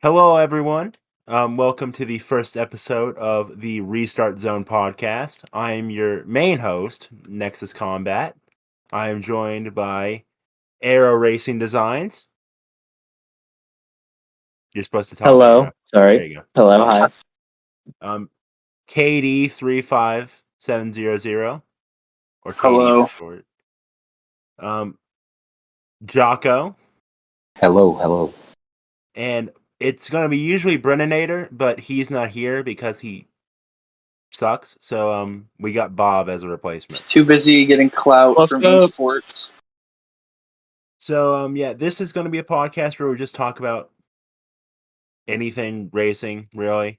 Hello, everyone. Welcome to the first episode of the Restart Zone podcast. I am your main host, Nexus Combat. I am joined by Aero Racing Designs. You're supposed to talk. Hello. Sorry. There you go. Hello. Hi. KD35700, or KD Hello. for short. Jocko. Hello. And it's going to be usually Brennanator, but he's not here because he sucks. So we got Bob as a replacement. He's too busy getting clout from esports. So this is going to be a podcast where we just talk about anything racing, really.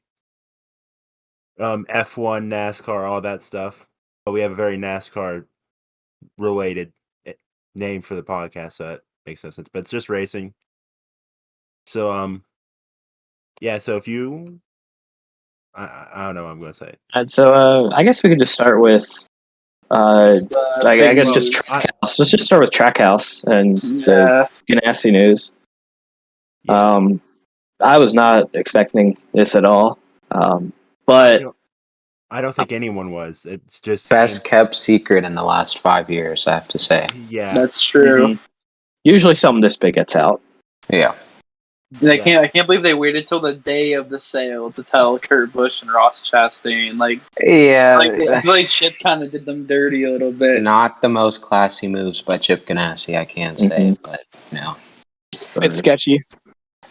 F1, NASCAR, all that stuff. But we have a very NASCAR related name for the podcast, so that makes no sense. But it's just racing. So so if you I don't know what I'm going to say. So I guess we could just start with I guess just Trackhouse. Let's just start with Trackhouse and the Ganassi news. Yeah. I was not expecting this at all. But I don't think anyone was. It's just best kept secret in the last 5 years, I have to say. Yeah, that's true. Mm-hmm. Usually something this big gets out. Yeah. I can't believe they waited till the day of the sale to tell Kurt Busch and Ross Chastain. I feel like shit kind of did them dirty a little bit. Not the most classy moves by Chip Ganassi, I can't say, but it's sketchy.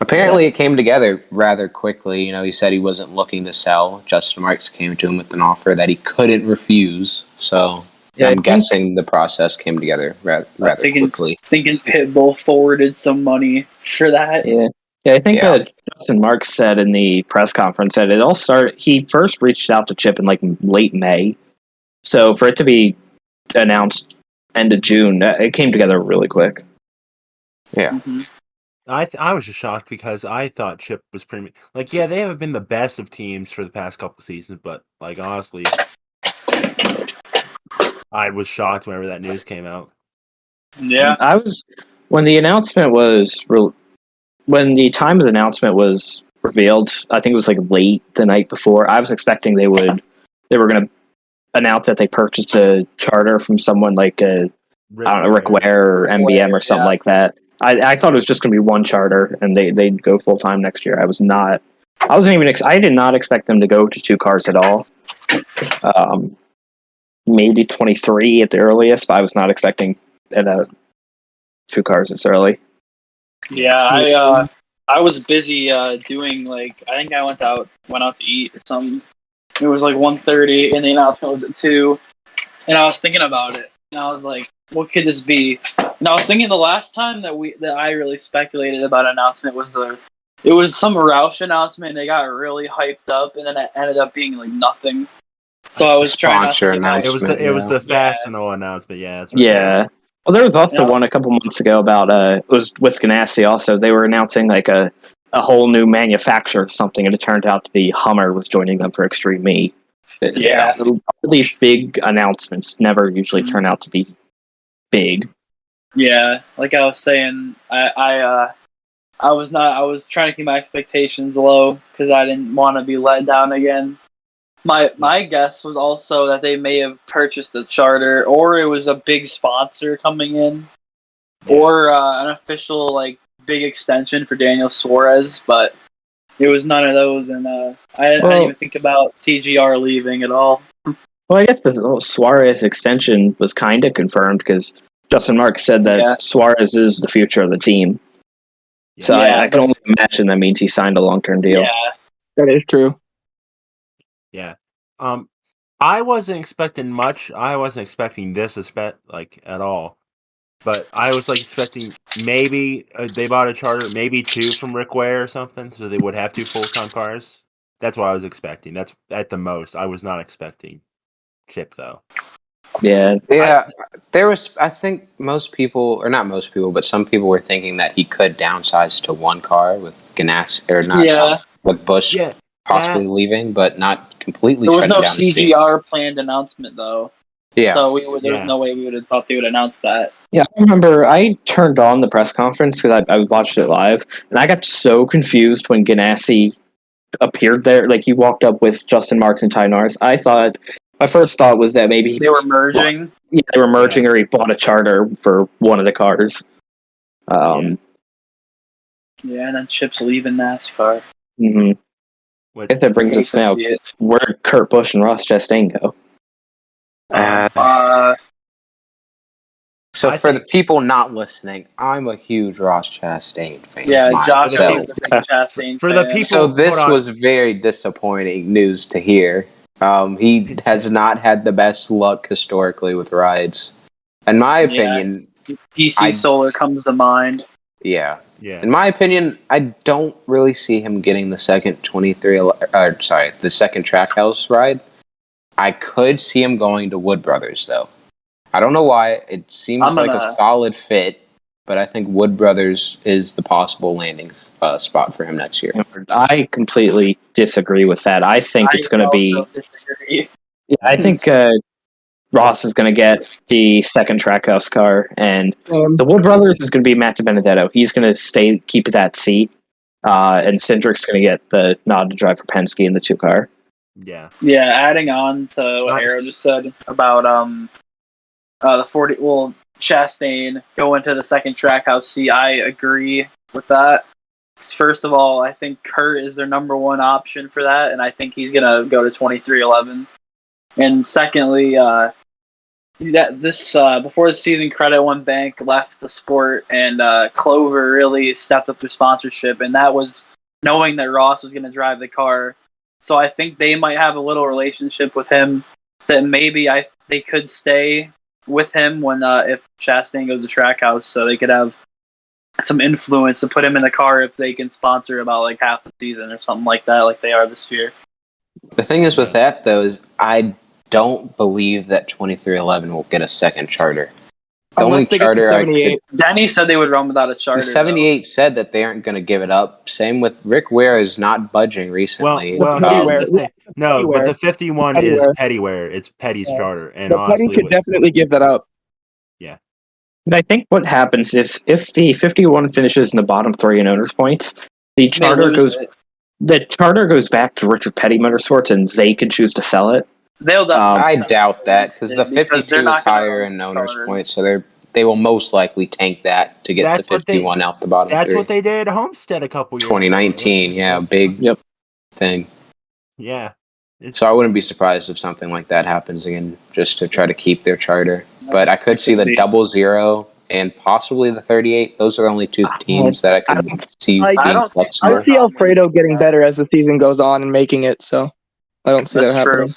Apparently, it came together rather quickly. He said he wasn't looking to sell. Justin Marks came to him with an offer that he couldn't refuse. So I'm guessing the process came together rather quickly. Thinking Pitbull forwarded some money for that. Yeah, I think that Justin Marks said in the press conference that it all started. He first reached out to Chip in late May, so for it to be announced end of June, it came together really quick. Yeah. Mm-hmm. I was just shocked because I thought Chip was pretty they haven't been the best of teams for the past couple seasons, but honestly, I was shocked whenever that news came out. Yeah, I was when the time of the announcement was revealed. I think it was late the night before. I was expecting they were going to announce that they purchased a charter from someone like Rick Ware or MBM or something like that. I thought it was just going to be one charter and they'd go full time next year. I did not expect them to go to two cars at all. Maybe 23 at the earliest, but I was not expecting two cars this early. Yeah, I was busy doing I think I went out to eat or something. It was 1:30 and the announcement was at 2, and I was thinking about it and I was like, what could this be? And I was thinking the last time that I really speculated about an announcement was it was some Roush announcement and they got really hyped up and then it ended up being nothing. So I was trying not to announcement. It was the Fastenal announcement. Yeah, that's right. Yeah. Well, there was also one a couple months ago about it was with Ganassi also. They were announcing a whole new manufacturer or something, and it turned out to be Hummer was joining them for Extreme E. Yeah. These big announcements never usually turn out to be big. Yeah, like I was saying, I was trying to keep my expectations low because I didn't want to be let down again. My guess was also that they may have purchased a charter, or it was a big sponsor coming in, or an official big extension for Daniel Suarez, but it was none of those, and I didn't even think about CGR leaving at all. Well, I guess the Suarez extension was kind of confirmed because Justin Marks said that Suarez is the future of the team. Yeah. So I can only imagine that means he signed a long-term deal. Yeah, that is true. Yeah. I wasn't expecting much. I wasn't expecting this at all. But I was expecting maybe they bought a charter, maybe two from Rick Ware or something, so they would have two full-time cars. That's what I was expecting. That's at the most. I was not expecting Chip, though. Yeah. There was, I think most people, or not most people, but some people were thinking that he could downsize to one car with Ganassi, or not, with Busch possibly leaving, but not completely. There was no CGR planned announcement, though. Yeah. So there's no way we would have thought they would announce that. Yeah, I remember I turned on the press conference because I watched it live, and I got so confused when Ganassi appeared there. Like, he walked up with Justin Marks and Ty Norris. My first thought was that maybe They were merging. they were merging, or he bought a charter for one of the cars. Yeah, and then Chip's leaving NASCAR. Mm-hmm. If that brings us now, where did Kurt Busch and Ross Chastain go? So for the people not listening, I'm a huge Ross Chastain fan. Yeah, Josh is myself. a big Chastain For the fan. people, So this hold on. was very disappointing news to hear. He has not had the best luck historically with rides. In my opinion, DC Solar comes to mind. yeah. Yeah. In my opinion, I don't really see him getting the second the second Trackhouse ride. I could see him going to Wood Brothers though. I don't know why. It seems like a solid fit, but I think Wood Brothers is the possible landing spot for him next year. I completely disagree with that. I think it's going to be. Disagree. Yeah, I think Ross is going to get the second Trackhouse car, and the Wood Brothers is going to be Matt DiBenedetto. He's going to keep that seat, and Cindric's going to get the nod to drive for Penske in the 2-car. Yeah. Yeah, adding on to what Arrow just said about the 40. Well, Chastain going to the second Trackhouse seat. I agree with that. First of all, I think Kurt is their number one option for that, and I think he's gonna go to 2311. And secondly, before the season, Credit One Bank left the sport, and Clover really stepped up their sponsorship, and that was knowing that Ross was going to drive the car. So I think they might have a little relationship with him that maybe they could stay with him when if Chastain goes to Trackhouse, so they could have some influence to put him in the car if they can sponsor about like half the season or something like that, like they are this year. The thing is with that though is I don't believe that 2311 will get a second charter. The only charter Denny said they would run without a charter. 78 said that they aren't going to give it up. Same with Rick Ware is not budging recently. But the 51 is Pettyware. It's Petty's charter, and Petty could definitely give that up. Yeah. And I think what happens is if the 51 finishes in the bottom 3 in owners points, the charter goes back to Richard Petty Motorsports, and they can choose to sell it. I doubt that because the 52 is higher in owners points, so they will most likely tank that to get the 51 out the bottom. That's what they did at Homestead a couple years 2019, ago. Big thing. Yeah. So I wouldn't be surprised if something like that happens again, just to try to keep their charter. But I could see the 00 and possibly the 38. Those are the only 2 teams that I could see being flexible. I see Alfredo getting better as the season goes on and making it, so I don't see that happening.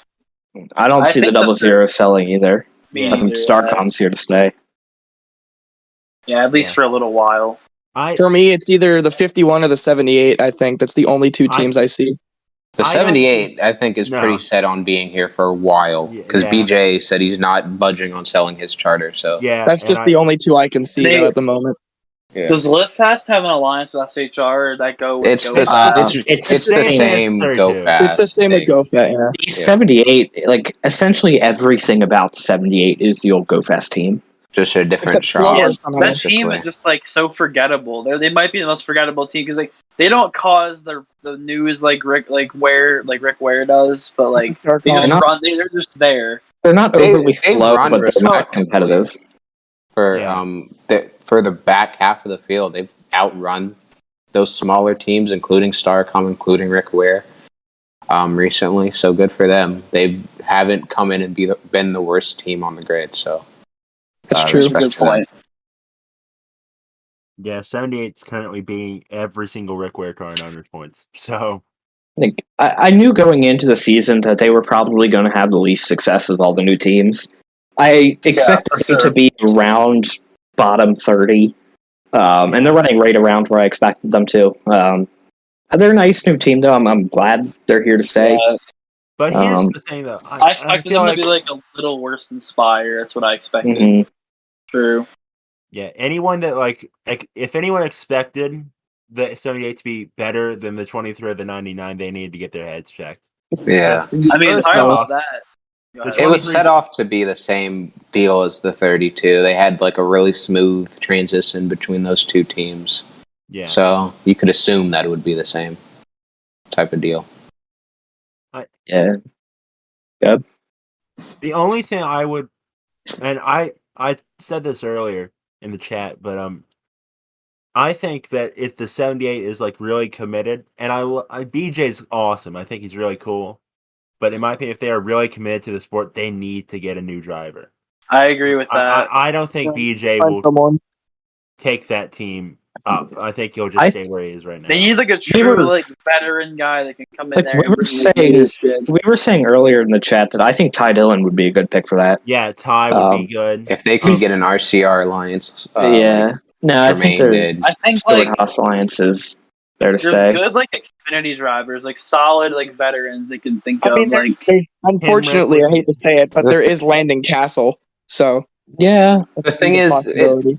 I don't see the 00 selling either. I think Starcom's here to stay. Yeah, at least for a little while. For me, it's either the 51 or the 78, I think. That's the only 2 teams I see. The 78, I think, is pretty set on being here for a while because BJ said he's not budging on selling his charter. So that's just the only 2 I can see at the moment. Yeah. Does LiftFast have an alliance with SHR? Or that go? With it's the same Go Fast. It's the same with Go Fast. Yeah. The 78, like essentially everything about the 78 is the old Go Fast team. Just a different shot. That team is just like so forgettable. They might be the most forgettable team because like they don't cause the news like Rick Ware does, but like they just run. They're just there. They're not overly slow, but they're not competitive. For the back half of the field, they've outrun those smaller teams, including Starcom, including Rick Ware, recently. So good for them. They haven't come in and been the worst team on the grid. So that's true. Good point. Yeah, 78's currently beating every single Rick Ware car in owners points. So I knew going into the season that they were probably going to have the least success of all the new teams. I expected them to be around bottom 30, and they're running right around where I expected them to. They're a nice new team, though. I'm glad they're here to stay. Yeah. But here's the thing, though. I expected them to be like a little worse than Spire. That's what I expected. Mm-hmm. True. Yeah, anyone that if anyone expected the 78 to be better than the 23 or the 99, they need to get their heads checked. Yeah. I mean, talking about that, It was set off to be the same deal as the 32. They had like a really smooth transition between those two teams. Yeah. So you could assume that it would be the same type of deal. Yeah. Yep. The only thing I would, and I said this earlier in the chat, but I think that if the 78 is like really committed, and BJ's awesome. I think he's really cool. But in my opinion, if they are really committed to the sport, they need to get a new driver. I agree with that. I don't think BJ will take that team up. I think he'll just stay where he is right now. They need like a true veteran guy that can come in there. We were saying earlier in the chat that I think Ty Dillon would be a good pick for that. Yeah, Ty would be good if they could get an RCR alliance. I think Haas alliance is there to there's stay. Good like Xfinity drivers, like solid like veterans they can think of. Unfortunately, I hate to say it, but there is Landon Castle. So yeah, the thing is,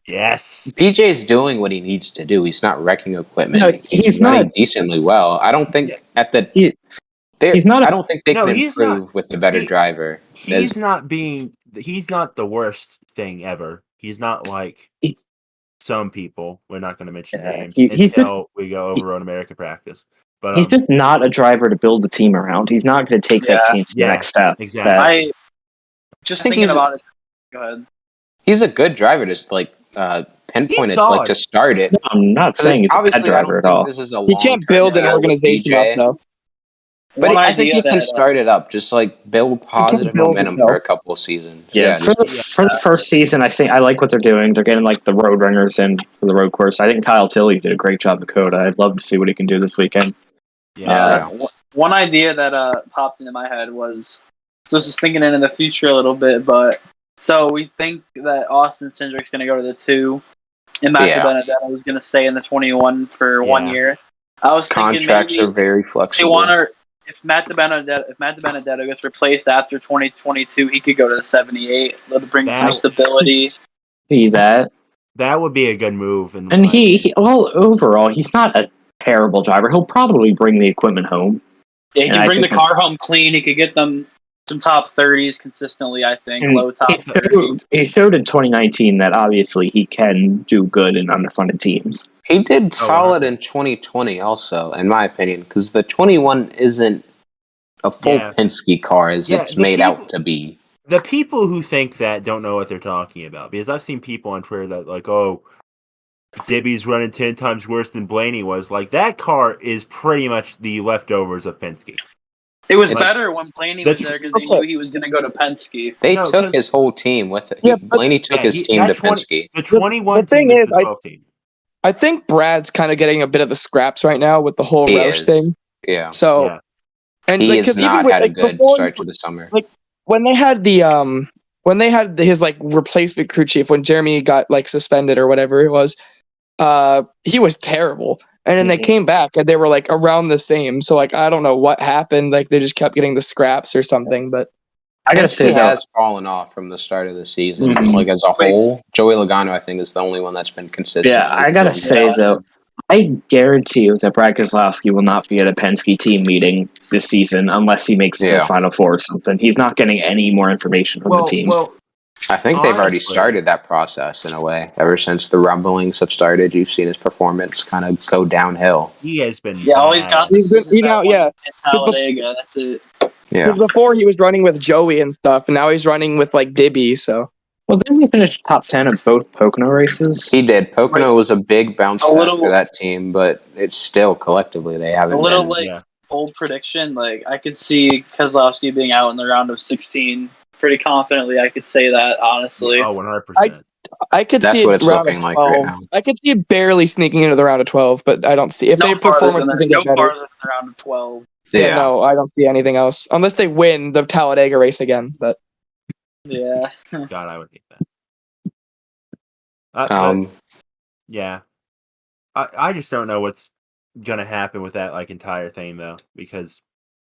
yes, BJ's doing what he needs to do. He's not wrecking equipment. No, he's running decently well. I don't think I don't think they can improve with the better driver. He's not the worst thing ever. He's not like some people. We're not going to mention names until we go over Road America practice. But he's just not a driver to build a team around. He's not going to take that team to the next step. Exactly. Thinking about it. Go ahead. He's a good driver to pinpoint it, like to start it. No, I'm not saying he's a bad driver at all. He can't build an organization up though. But I think he can start it up, just like build positive momentum for a couple of seasons. Yeah, for the first season, I like what they're doing. They're getting like the road runners in for the road course. I think Kyle Tilley did a great job at Coda. I'd love to see what he can do this weekend. One idea that popped into my head was, so this is thinking into the future a little bit, but so we think that Austin Cindric's going to go to the 2, and Matt DiBenedetto is going to stay in the 21 for 1 year. I was thinking contracts are very flexible. If Matt DiBenedetto gets replaced after 2022, he could go to the 78. Let bring some stability. See that? That would be a good move. And overall, he's not a terrible driver. He'll probably bring the equipment home. Yeah, he can bring the car home clean. He could get them some top 30s consistently, I think. Low top 30. He showed in 2019 that obviously he can do good in underfunded teams. He did solid in 2020 also, in my opinion, because the 21 isn't a full Penske car as it's made out to be. The people who think that don't know what they're talking about, because I've seen people on Twitter that like, Dibby's running 10 times worse than Blaney was. Like, that car is pretty much the leftovers of Penske. It was better when Blaney was there because they knew he was going to go to Penske. They took his whole team with it. Blaney took his team to Penske. The 21 the thing team is, the 12 team. I think Brad's kind of getting a bit of the scraps right now with the whole Roush thing. Yeah. So, and he has not had a good start to the summer. Like when they had his like replacement crew chief, when Jeremy got like suspended or whatever it was, he was terrible. And then they came back and they were like around the same. So like I don't know what happened. Like they just kept getting the scraps or something. But I gotta say, he has fallen off from the start of the season. Like as a whole, Joey Logano, I think, is the only one that's been consistent. Yeah, I gotta say though, I guarantee you that Brad Keselowski will not be at a Penske team meeting this season unless he makes the Final Four or something. He's not getting any more information from the team. Well, I think they've already started that process in a way. Ever since the rumblings have started, you've seen his performance kind of go downhill. He has been all he's got he's been, Talladega, that's it. Yeah. Before he was running with Joey and stuff, and now he's running with like Dibby. So, well, didn't he finish top 10 of both Pocono races? He did. Pocono was a big bounce back for that team, but it's still collectively they haven't. Bold prediction. Like I could see Keselowski being out in the round of 16 pretty confidently. I could say that honestly. Oh, 100%. I could see it looking like right now. I could see it barely sneaking into the round of 12, but I don't see if they perform it. No farther than the round of 12. Yeah, no, I don't see anything else unless they win the Talladega race again. But yeah, God, I would hate that. Yeah, I just don't know what's gonna happen with that like entire thing though, because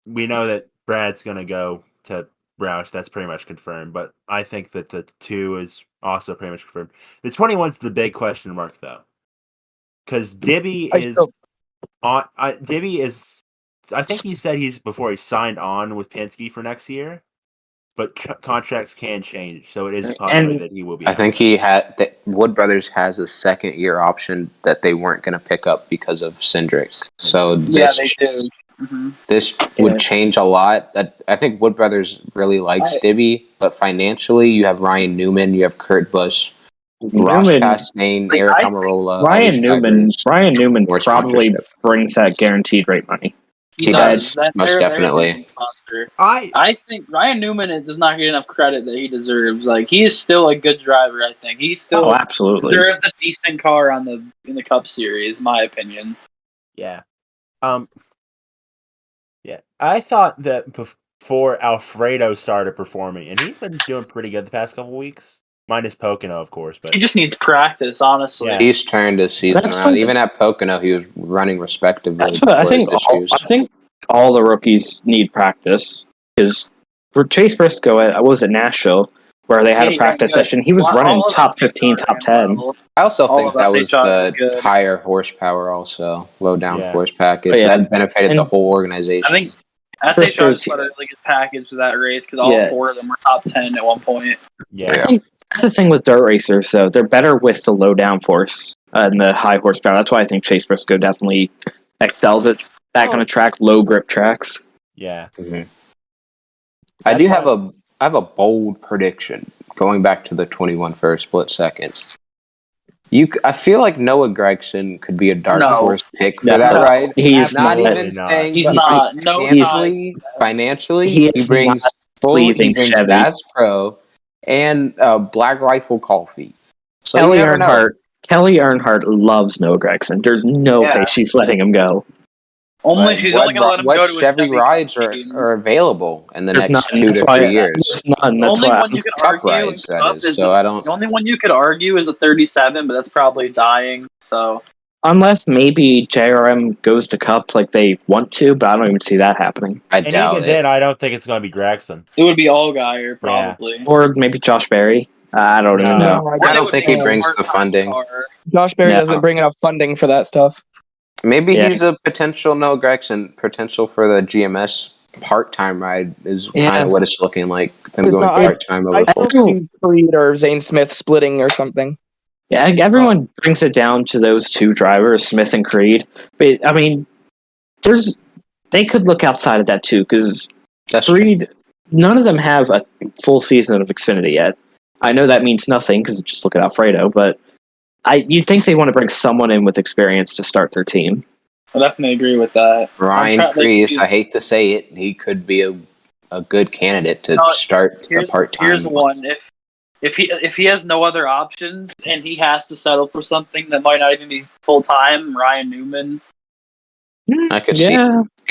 we know that Brad's gonna go to Roush. That's pretty much confirmed. But I think that the 2 is also pretty much confirmed. The 21's the big question mark though, because Dibby is on. Dibby is. I think he said before he signed on with Penske for next year. but contracts can change, so it is a And- possibility that he will be. I out. think Wood Brothers has a 2nd-year option that they weren't going to pick up because of Cindric. So Yeah, they do. Mm-hmm. this Yeah. would change a lot. I think Wood Brothers really likes Stibby, but financially, you have Ryan Newman, you have Kurt Busch, Ross Chastain, Eric Almirola. Ryan Newman more probably sponsorship. brings that guaranteed rate money. He does, does. most They're definitely. a good sponsor. I think Ryan Newman does not get enough credit that he deserves. Like, he is still a good driver. I think he still Absolutely. deserves a decent car in the Cup Series, my opinion. yeah, yeah. I thought that before Alfredo started performing, and he's been doing pretty good the past couple weeks, minus Pocono, of course. But He just needs practice, honestly. Yeah. He's turned his season That's around. what- Even at Pocono, he was running respectively. That's what I before his think. issues. I think all the rookies need practice because for Chase Briscoe at what was it, Nashville, where they had Yeah, a he practice ran good. session, he was All running of top SHR 15, top ran 10. well. I also All think of that was SHR the was good. higher horsepower, also low Yeah. downforce package Oh, yeah. that benefited the And- whole organization. I think SHR put a really good package to that race because all 4 of them were top 10 at one point. yeah, I think that's the thing with dirt racers, though. They're better with the low downforce and the high horsepower. That's why I think Chase Briscoe definitely excels at that kind of track, low grip tracks. yeah. Mhm. I That's do why- have a bold prediction going back to the 21 for a split second. I feel like Noah Gregson could be a dark No. horse pick for No. that No. ride. He's not Absolutely even not. saying He's but not. No, financially, He he is brings pleasing he brings Chevy. Bass Pro and Black Rifle coffee. So Kelly you never know. Earnhardt loves Noah Gregson. There's no way she's letting him go. Only But she's only going to let him what go to a Chevy Chevy rides Cup team. are available in the There's next none. 2 That's to why- 3 years. There's none. The That's only why one you could Cup argue rides, in that Cup is. is So I don't. the only one you could argue is a 37, but that's probably dying. So unless maybe JRM goes to Cup like they want to, but I don't even see that happening. I And doubt even it. then, I don't think it's going to be Gregson. it would be Allgaier probably. Or maybe Josh Berry. I don't even know. No, I don't would think be he a brings the part-time funding. car. Josh Berry No. doesn't bring enough funding for that stuff. Maybe Yeah. he's a potential Noah Gregson potential for the GMS part-time ride is Yeah. kind of what it's looking like. Them It's going not- part-time I over full. still see Creed or Zane Smith splitting or something. Yeah, everyone brings it down to those two drivers, Smith and Creed. But I mean, they could look outside of that too, because That's true. Creed, none of them have a full season of Xfinity yet. I know that means nothing because just look at Alfredo, but you'd think they want to bring someone in with experience to start their team. I definitely agree with that. Ryan I'm try- like, Preece, he's- I hate to say it, he could be a good candidate to No, start a part-time. Here's one: if he has no other options and he has to settle for something that might not even be full time, Ryan Newman. I could see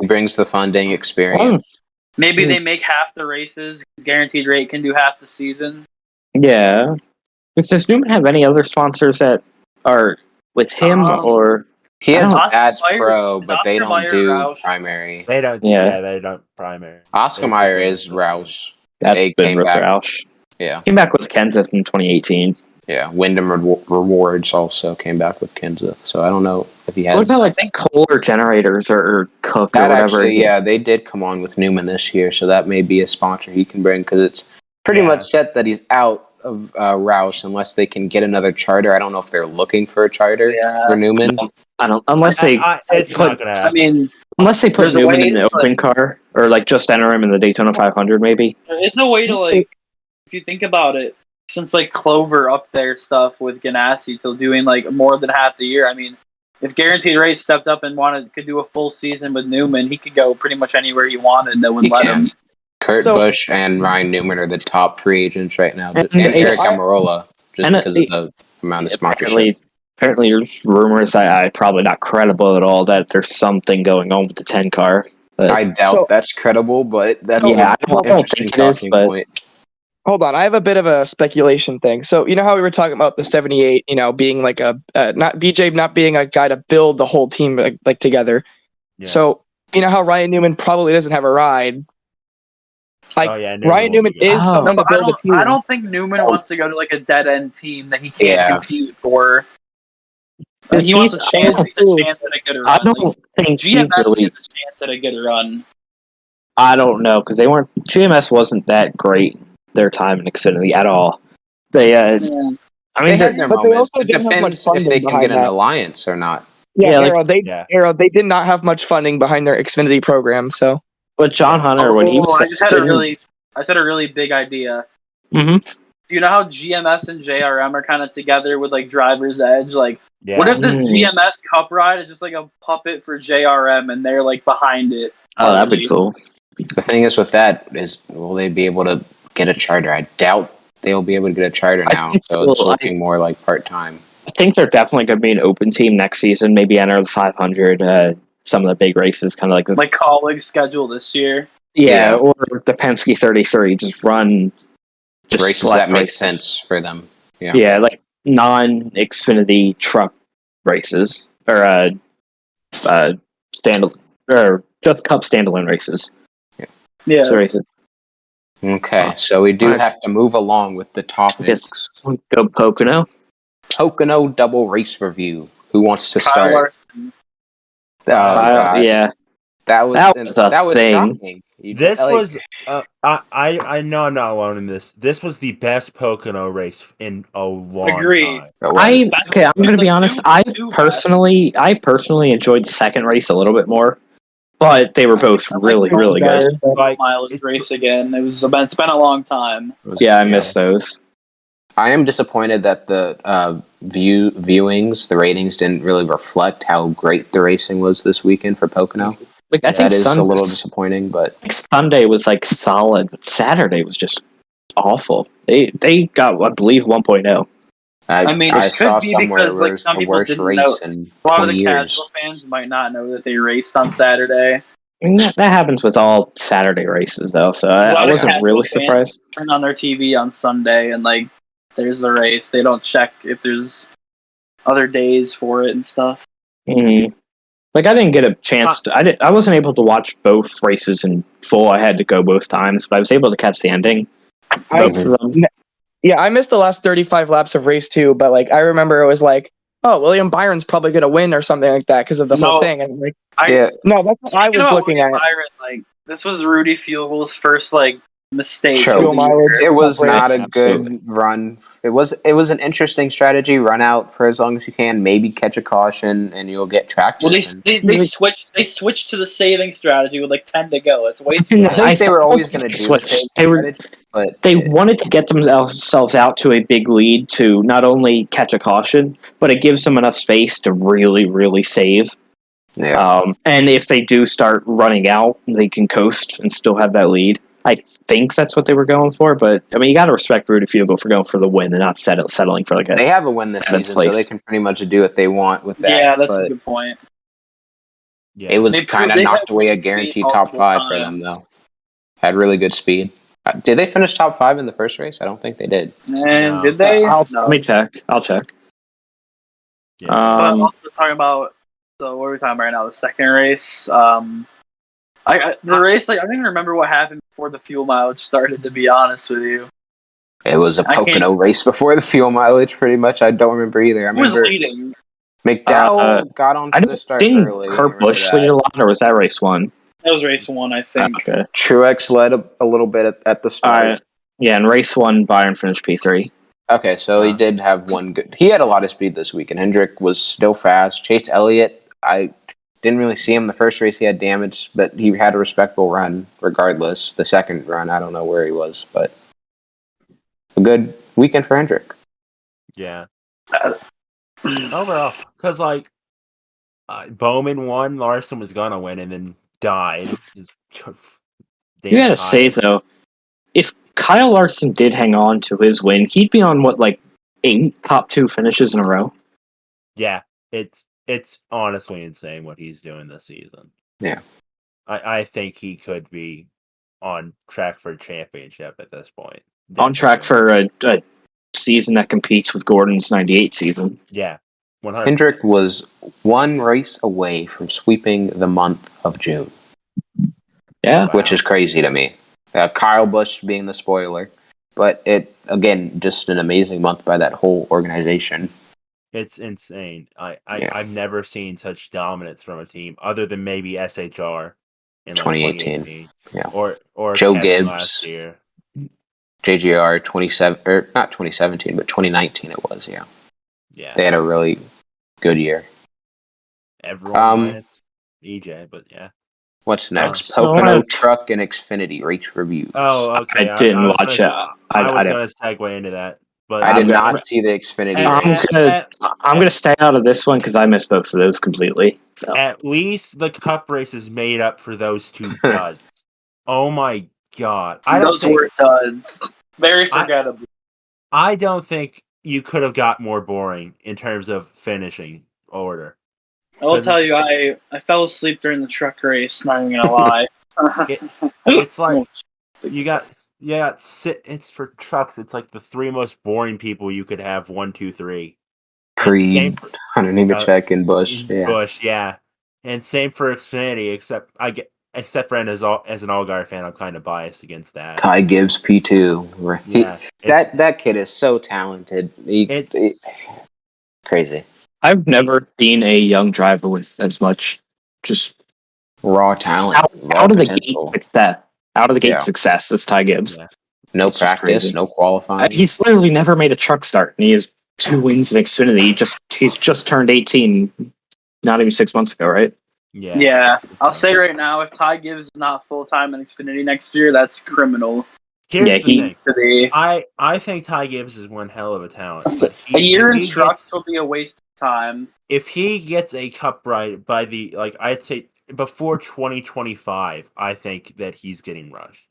he brings the funding experience. Maybe Hmm. they make half the races. His guaranteed rate can do half the season. Yeah. Does Newman have any other sponsors that are with him, or He has Oscar Bass Mayer- Pro, is but they Oscar don't Mayer do Roush? primary. They don't. Yeah. Yeah, they don't primary. Oscar They Mayer just- is Roush. that's They been came Russell back. Roush? Yeah, Came back with Kenseth in 2018. yeah. Wyndham Rewards also came back with Kenseth, so I don't know if he has. What about Kohler Generators or Cook or that? whatever? Actually, yeah, they did come on with Newman this year, so that may be a sponsor he can bring because it's pretty much set that he's out of Roush unless they can get another charter. I don't know if they're looking for a charter for Newman. I don't unless they it's put, not going to I happen. mean, unless they put there's a Newman way in the it's open car or just enter him in the Daytona 500 maybe. there's no way to if you think about it, since Clover up their stuff with Ganassi till doing more than half the year. I mean, if Guaranteed Race stepped up and could do a full season with Newman, he could go pretty much anywhere he wanted that would He let can. him. Kurt Busch and Ryan Newman are the top free agents right now, and And Eric Almirola, just because of the amount of sponsorship. Apparently, there's rumors I probably not credible at all that there's something going on with the 10 car. But I doubt that's credible, but that's I an don't interesting think it is, talking but point. Hold on, I have a bit of a speculation thing. So you know how we were talking about the 78, being like not BJ not being a guy to build the whole team like together. Yeah. So you know how Ryan Newman probably doesn't have a ride. Newman Ryan Newman will be good. is someone to build a team. I don't think Newman wants to go to a dead end team that he can't compete for. And he wants a chance at a good run. I don't think he GMS really. gets a chance at a good run. I don't know because GMS wasn't that great their time in Xfinity at all. They Yeah. I They mean, had their but they moments. also It didn't have much depends if they funding can get behind an that. alliance or not. Yeah, Yeah, like- Arrow, they did not have much funding behind their Xfinity program. So but John Hunter when he was I just had a really big idea. Mhm. Do you know how GMS and JRM are kind of together with like Driver's Edge? Like, Yeah. what if this Mm. GMS Cup ride is just like a puppet for JRM and they're like behind it? Oh, that'd be cool. The thing is with that is, will they be able to get a charter? I doubt they'll be able to get a charter I now. think So it's looking more like part-time. I think they're definitely going to be an open team next season. Maybe enter the 500, some of the big races, kind of like the Like colleague schedule this year. yeah, Yeah. or the Penske 33. Just run Races select that make races. sense for them. Yeah. Yeah, like non-Xfinity truck races or stand or just Cup standalone races. Yeah. So races. Okay, so we do Alright. have to move along with the topics. Yes. Go Pocono. Pocono double race review. Who wants to Kyle start? Larson. Oh, gosh. Yeah, That was That was a thing. shocking. This was I know I'm not alone in this. This was the best Pocono race in a long Agreed. time. I'm going to be honest. I Two personally enjoyed the second race a little bit more, but they were both really good. Like mileage race again. It's been a long time. Yeah, I miss those. I am disappointed that the viewings, the ratings didn't really reflect how great the racing was this weekend for Pocono. Like I think That is a little disappointing, but Sunday was like solid, but Saturday was just awful. They got, I believe, 1.0. I mean, I it saw could be somewhere because there like was some the people worst didn't race know. in A lot of 20 the years. casual fans might not know that they raced on Saturday. I mean, that happens with all Saturday races, though, so A lot I of wasn't casual really fans surprised. Turn on their TV on Sunday and like, there's the race. They don't check if there's other days for it and stuff. Mm-hmm. Like, I didn't get a chance to. I wasn't able to watch both races in full. I had to go both times, but I was able to catch the ending. Both of them. Yeah, I missed the last 35 laps of race 2, but like I remember it was like, oh, William Byron's probably gonna win or something like that because of the whole thing. And like, no, that's what I was looking at. Byron, like, this was Rudy Fugel's first like mistake. Sure. It was not a Absolutely. good run. It was an interesting strategy. Run out for as long as you can. Maybe catch a caution, and you'll get track Well, position. they switched to the saving strategy with like 10 to go. It's way too. And I think they were always going to do the same strategy, but They wanted to get themselves out to a big lead to not only catch a caution, but it gives them enough space to really, really save. yeah. And if they do start running out, they can coast and still have that lead. I think that's what they were going for, but I mean, you got to respect Rudy Fugle for going for the win and not settling for like a. They have a win this season, so they can pretty much do what they want with that. Yeah, that's a good point. Yeah. It was kind of knocked away a guaranteed top 5 for them, though. Had really good speed. Did they finish top 5 in the first race? I don't think they did. And No. did they? Let me check. I'll check. Yeah. But also talking about, so what are we talking about right now? The second race. The race, like, I don't even remember what happened before the fuel mileage started. To be honest with you, It was a Pocono race before the fuel mileage, pretty much. I don't remember either. I who was remember leading? McDowell got onto the start early. Kurt Busch lead a lot, or was that race 1? That was race 1, I think. Okay. Truex led a little bit at the start. Yeah, in race 1, Byron finished P3. Okay, so he did have one good. He had a lot of speed this week, and Hendrick was still fast. Chase Elliott, I didn't really see him the first race. He had damage, but he had a respectable run regardless. The second run, I don't know where he was, but a good weekend for Hendrick. Yeah. Overall, because like Bowman won, Larson was gonna win, and then died. You gotta say though, if Kyle Larson did hang on to his win, he'd be on what, like 8 top 2 finishes in a row. Yeah, it's honestly insane what he's doing this season. Yeah, I think he could be on track for a championship at this point. Definitely. On track for a season that competes with Gordon's 98 season. Yeah, 100%. Hendrick was one race away from sweeping the month of June. Yeah, which is crazy to me. Kyle Busch being the spoiler, but it again just an amazing month by that whole organization. It's insane. I've never seen such dominance from a team other than maybe SHR in 2018. Yeah. or Joe Kevin Gibbs. last year. JGR 27 or not 2017, but 2019 it was. Yeah. Yeah, They had a really good year. everyone minus EJ, but yeah. What's next? So Pocono Truck and Xfinity race reviews. Oh, okay. I didn't watch it. I was going to segue into that, but I did not see the Xfinity race. I'm gonna stay out of this one because I missed both of those completely. So. At least the Cup races made up for those two duds. Oh my god! Those were duds. Very forgettable. I don't think you could have got more boring in terms of finishing order. I'll tell you, I fell asleep during the truck race. Not even gonna lie. It's like you got it's for trucks. It's like the three most boring people you could have. 1, 2, 3. Creed. I don't even check in Bush. Yeah. Bush, yeah. And same for Xfinity, except for as an Allgaier fan, I'm kind of biased against that. Ty Gibbs P2. Right. Yeah, that kid is so talented. Crazy. I've never seen a young driver with as much just raw talent, out of the gate success. Out of the gate success as Ty Gibbs. Yeah. No practice, no qualifying. He's literally never made a truck start, and he has 2 wins in Xfinity. He's just turned 18, not even 6 months ago, right? Yeah. I'll say right now, if Ty Gibbs is not full time in Xfinity next year, that's criminal. Here's the thing. I think Ty Gibbs is one hell of a talent. But a year in trucks will be a waste of time. If he gets a Cup ride by I'd say before 2025, I think that he's getting rushed.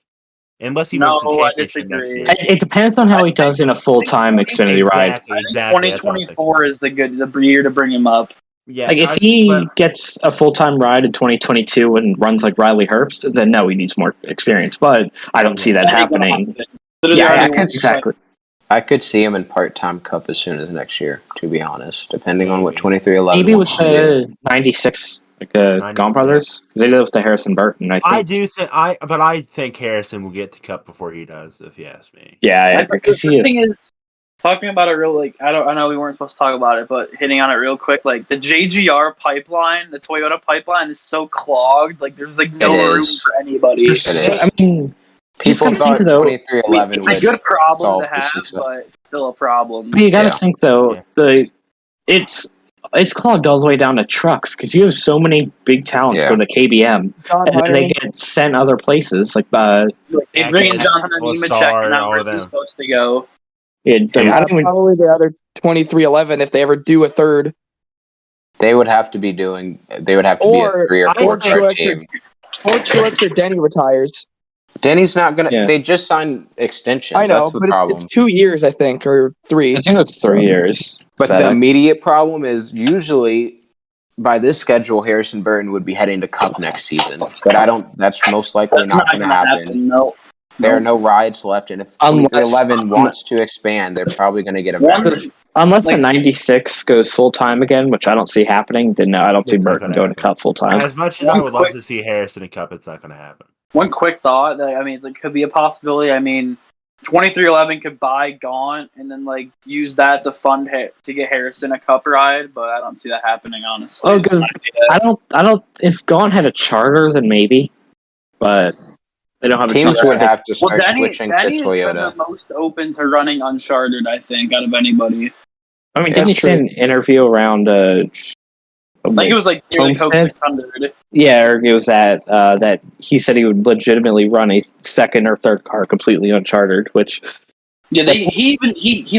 Unless he wins the championship next year. It depends on how he does in a full-time Xfinity ride. Exactly. 2024 is the year to bring him up. Yeah, if he gets a full-time ride in 2022 and runs like Riley Herbst, then no, he needs more experience. But I don't see that happening. Exactly. I could see him in part-time Cup as soon as next year, to be honest, depending on what 2311. Maybe with the 96 Gaunt Brothers, because they did it with the Harrison Burton. I think Harrison will get the Cup before he does, if you ask me. Yeah, the thing is, talking about it real I know we weren't supposed to talk about it, but hitting on it real quick, the JGR pipeline, the Toyota pipeline is so clogged. There's no room for anybody. I mean, people thought 2311 was a good problem to have, but it's still a problem. But you got to think though, it's clogged all the way down to trucks because you have so many big talents going to KBM, and they get sent other places. They bring in John Hunter Nemechek, and now where's he supposed to go? Probably the other 2311 if they ever do a third. They would have to be a 3 or 4 truck team. Or Truex or Denny retires. Denny's not gonna. Yeah. They just signed extensions. I know, that's the but problem. It's 2 years, I think, or 3. I think it's 3 years. But the immediate problem is usually by this schedule, Harrison Burton would be heading to Cup next season. But that's most likely not going to happen. No. There are no rides left, and if 2311 wants to expand, they're probably going to get a veteran. Unless the 96 goes full time again, which I don't see happening, then no, I don't see Burton going to Cup full time. As much as I would love to see Harrison in Cup, it's not going to happen. One quick thought it could be a possibility. 2311 could buy Gaunt and then use that to fund to get Harrison a Cup ride, but I don't see that happening honestly. Oh, good. I don't. If Gaunt had a charter, then maybe, but they don't have teams a charter. Would have to start switching Denny's to Toyota. Been the most open to running uncharted, I think, out of anybody. Didn't you see an interview around? I think it was near the Coke 600. Yeah, or it was that he said he would legitimately run a second or third car completely unchartered, which he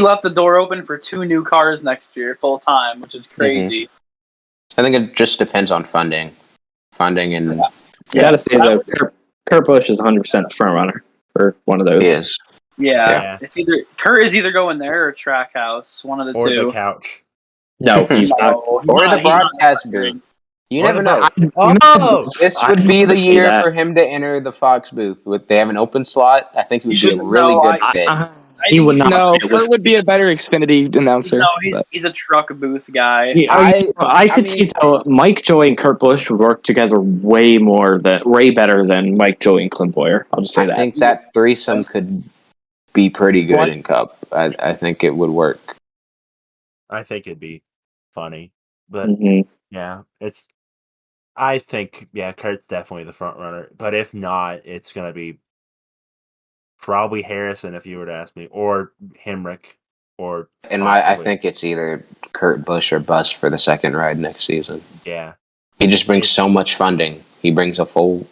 left the door open for 2 new cars next year full time, which is crazy. Mm-hmm. I think it just depends on funding and you got to say that Kurt Busch is 100% a front runner for one of those. He is. Yeah. It's Kurt is either going there or Trackhouse, one of the two. Or the couch. No, he's not. Or the broadcast booth. You never know. This would be the year for him to enter the Fox booth. They have an open slot. I think he would be a really good fit. He would not. No, Kurt would be a better Xfinity announcer. No, he's a truck booth guy. I could see how Mike Joy and Kurt Busch would work together way better than Mike Joy and Clint Boyer. I'll just say that. I think that threesome could be pretty good in Cup. I think it would work. I think it'd be funny, but yeah, I think Kurt's definitely the front runner. But if not, it's gonna be probably Harrison if you were to ask me, or Hemrick, or I think it's either Kurt Busch or bust for the second ride next season. Yeah. He just brings so much funding. He brings a full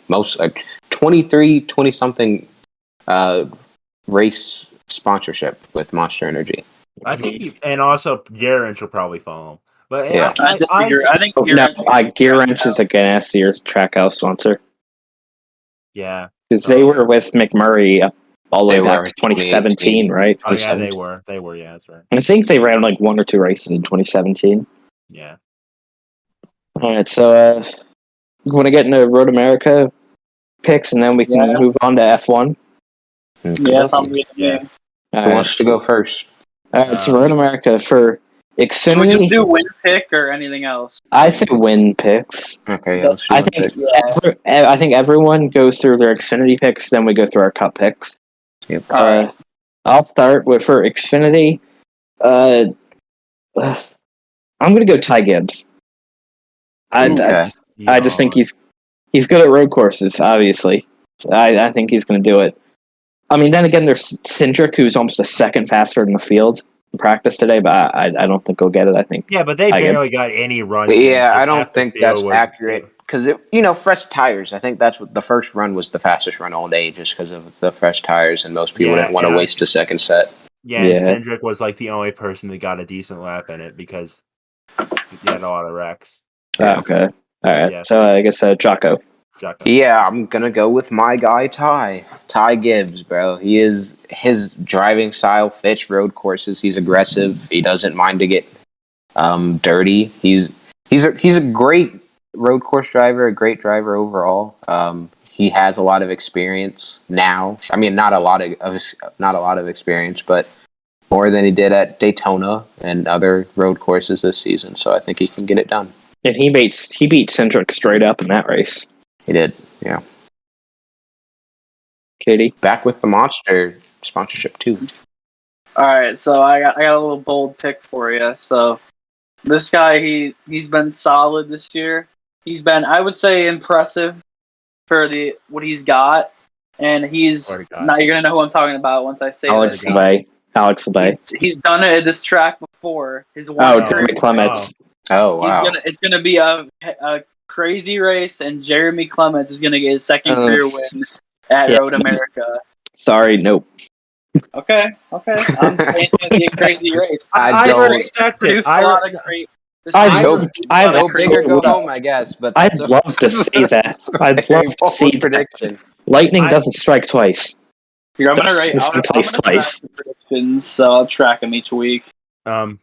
20 something race sponsorship with Monster Energy. I think and also Gear Wrench will probably follow him. But Yeah. I disagree. I think Gear Wrench is a Ganassi or Trackhouse sponsor. Yeah. Because they were with McMurray all the way back to 2017, right? Oh, yeah, they were. Yeah, that's right. I think they ran like 1 or 2 races in 2017. Yeah. All right, so we want to get into Road America picks, and then we can move on to F1. Yeah, sounds good to me. Who wants to go first? All right, so Road America for Xfinity. Can we just do win pick or anything else? I say win picks. Okay, I think everyone goes through their Xfinity picks, then we go through our Cup picks. Yep. I'll start with for Xfinity. I'm going to go Ty Gibbs. I just think he's good at road courses. Obviously, I think he's going to do it. I mean, then again, there's Cindric, who's almost a second faster in the field in practice today, but I don't think he'll get it. I think. Yeah, but they barely got any run. Yeah, I don't think that's accurate because fresh tires. I think that's what the first run was the fastest run all day, just because of the fresh tires, and most people didn't want to waste a second set. Yeah, and Cindric was like the only person that got a decent lap in it because he had a lot of wrecks. Okay, all right. Yeah. So I guess Jocko. Yeah, I'm gonna go with my guy Ty Gibbs, bro. His driving style fits road courses. He's aggressive. He doesn't mind to get dirty. He's a great road course driver, a great driver overall. He has a lot of experience now. I mean, not a lot of experience, but more than he did at Daytona and other road courses this season. So I think he can get it done. And he beat Cindric straight up in that race. He did, yeah. Katie? Back with the Monster sponsorship, too. All right, so I got a little bold pick for you. So this guy, he's been solid this year. He's been, I would say, impressive for what he's got. And he's now you're going to know who I'm talking about once I say Alex Labay. He's done it at this track before. Jeremy Clements. Oh, wow. It's going to be a crazy race, and Jeremy Clements is going to get his second career win at Road America. Sorry, nope. Okay. I'm saying it's going to be a crazy race. I respect it. I hope bigger go home, I guess. But I'd love to see that. I'd love to see prediction. Lightning doesn't strike twice. I'm going to write twice. Predictions, so I'll track them each week. All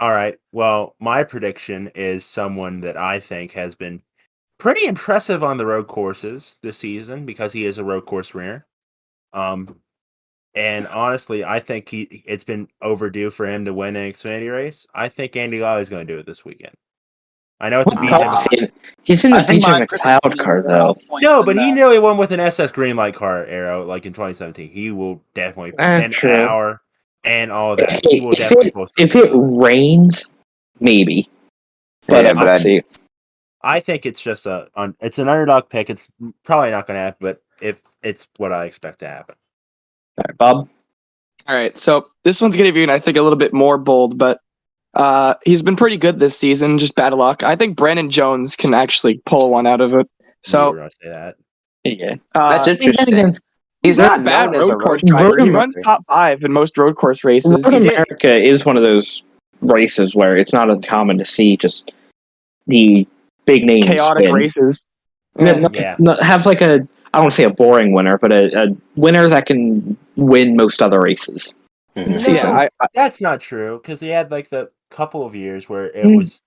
right. Well, my prediction is someone that I think has been pretty impressive on the road courses this season because he is a road course winner. And honestly, I think it's been overdue for him to win an Xfinity race. I think Andy Lally is going to do it this weekend. I know it's a BJ. He's in the BJ McLeod car, though. No, but he nearly won with an SS Greenlight car, Arrow, like in 2017. He will definitely an hour. And all that. Okay, he will definitely if it rains, maybe. But I think it's just it's an underdog pick. It's probably not going to happen, but if it's what I expect to happen. All right, Bob. All right, so this one's going to be, I think, a little bit more bold, but he's been pretty good this season. Just bad luck. I think Brandon Jones can actually pull one out of it. So you were going to say that. Yeah, that's interesting. He's not bad road course driver. He runs top 5 in most road course races. Road America is one of those races where it's not uncommon to see just the big names chaotic win. Races. Not have like I don't want to say a boring winner, but a winner that can win most other races. No, that's not true because he had like the couple of years where it was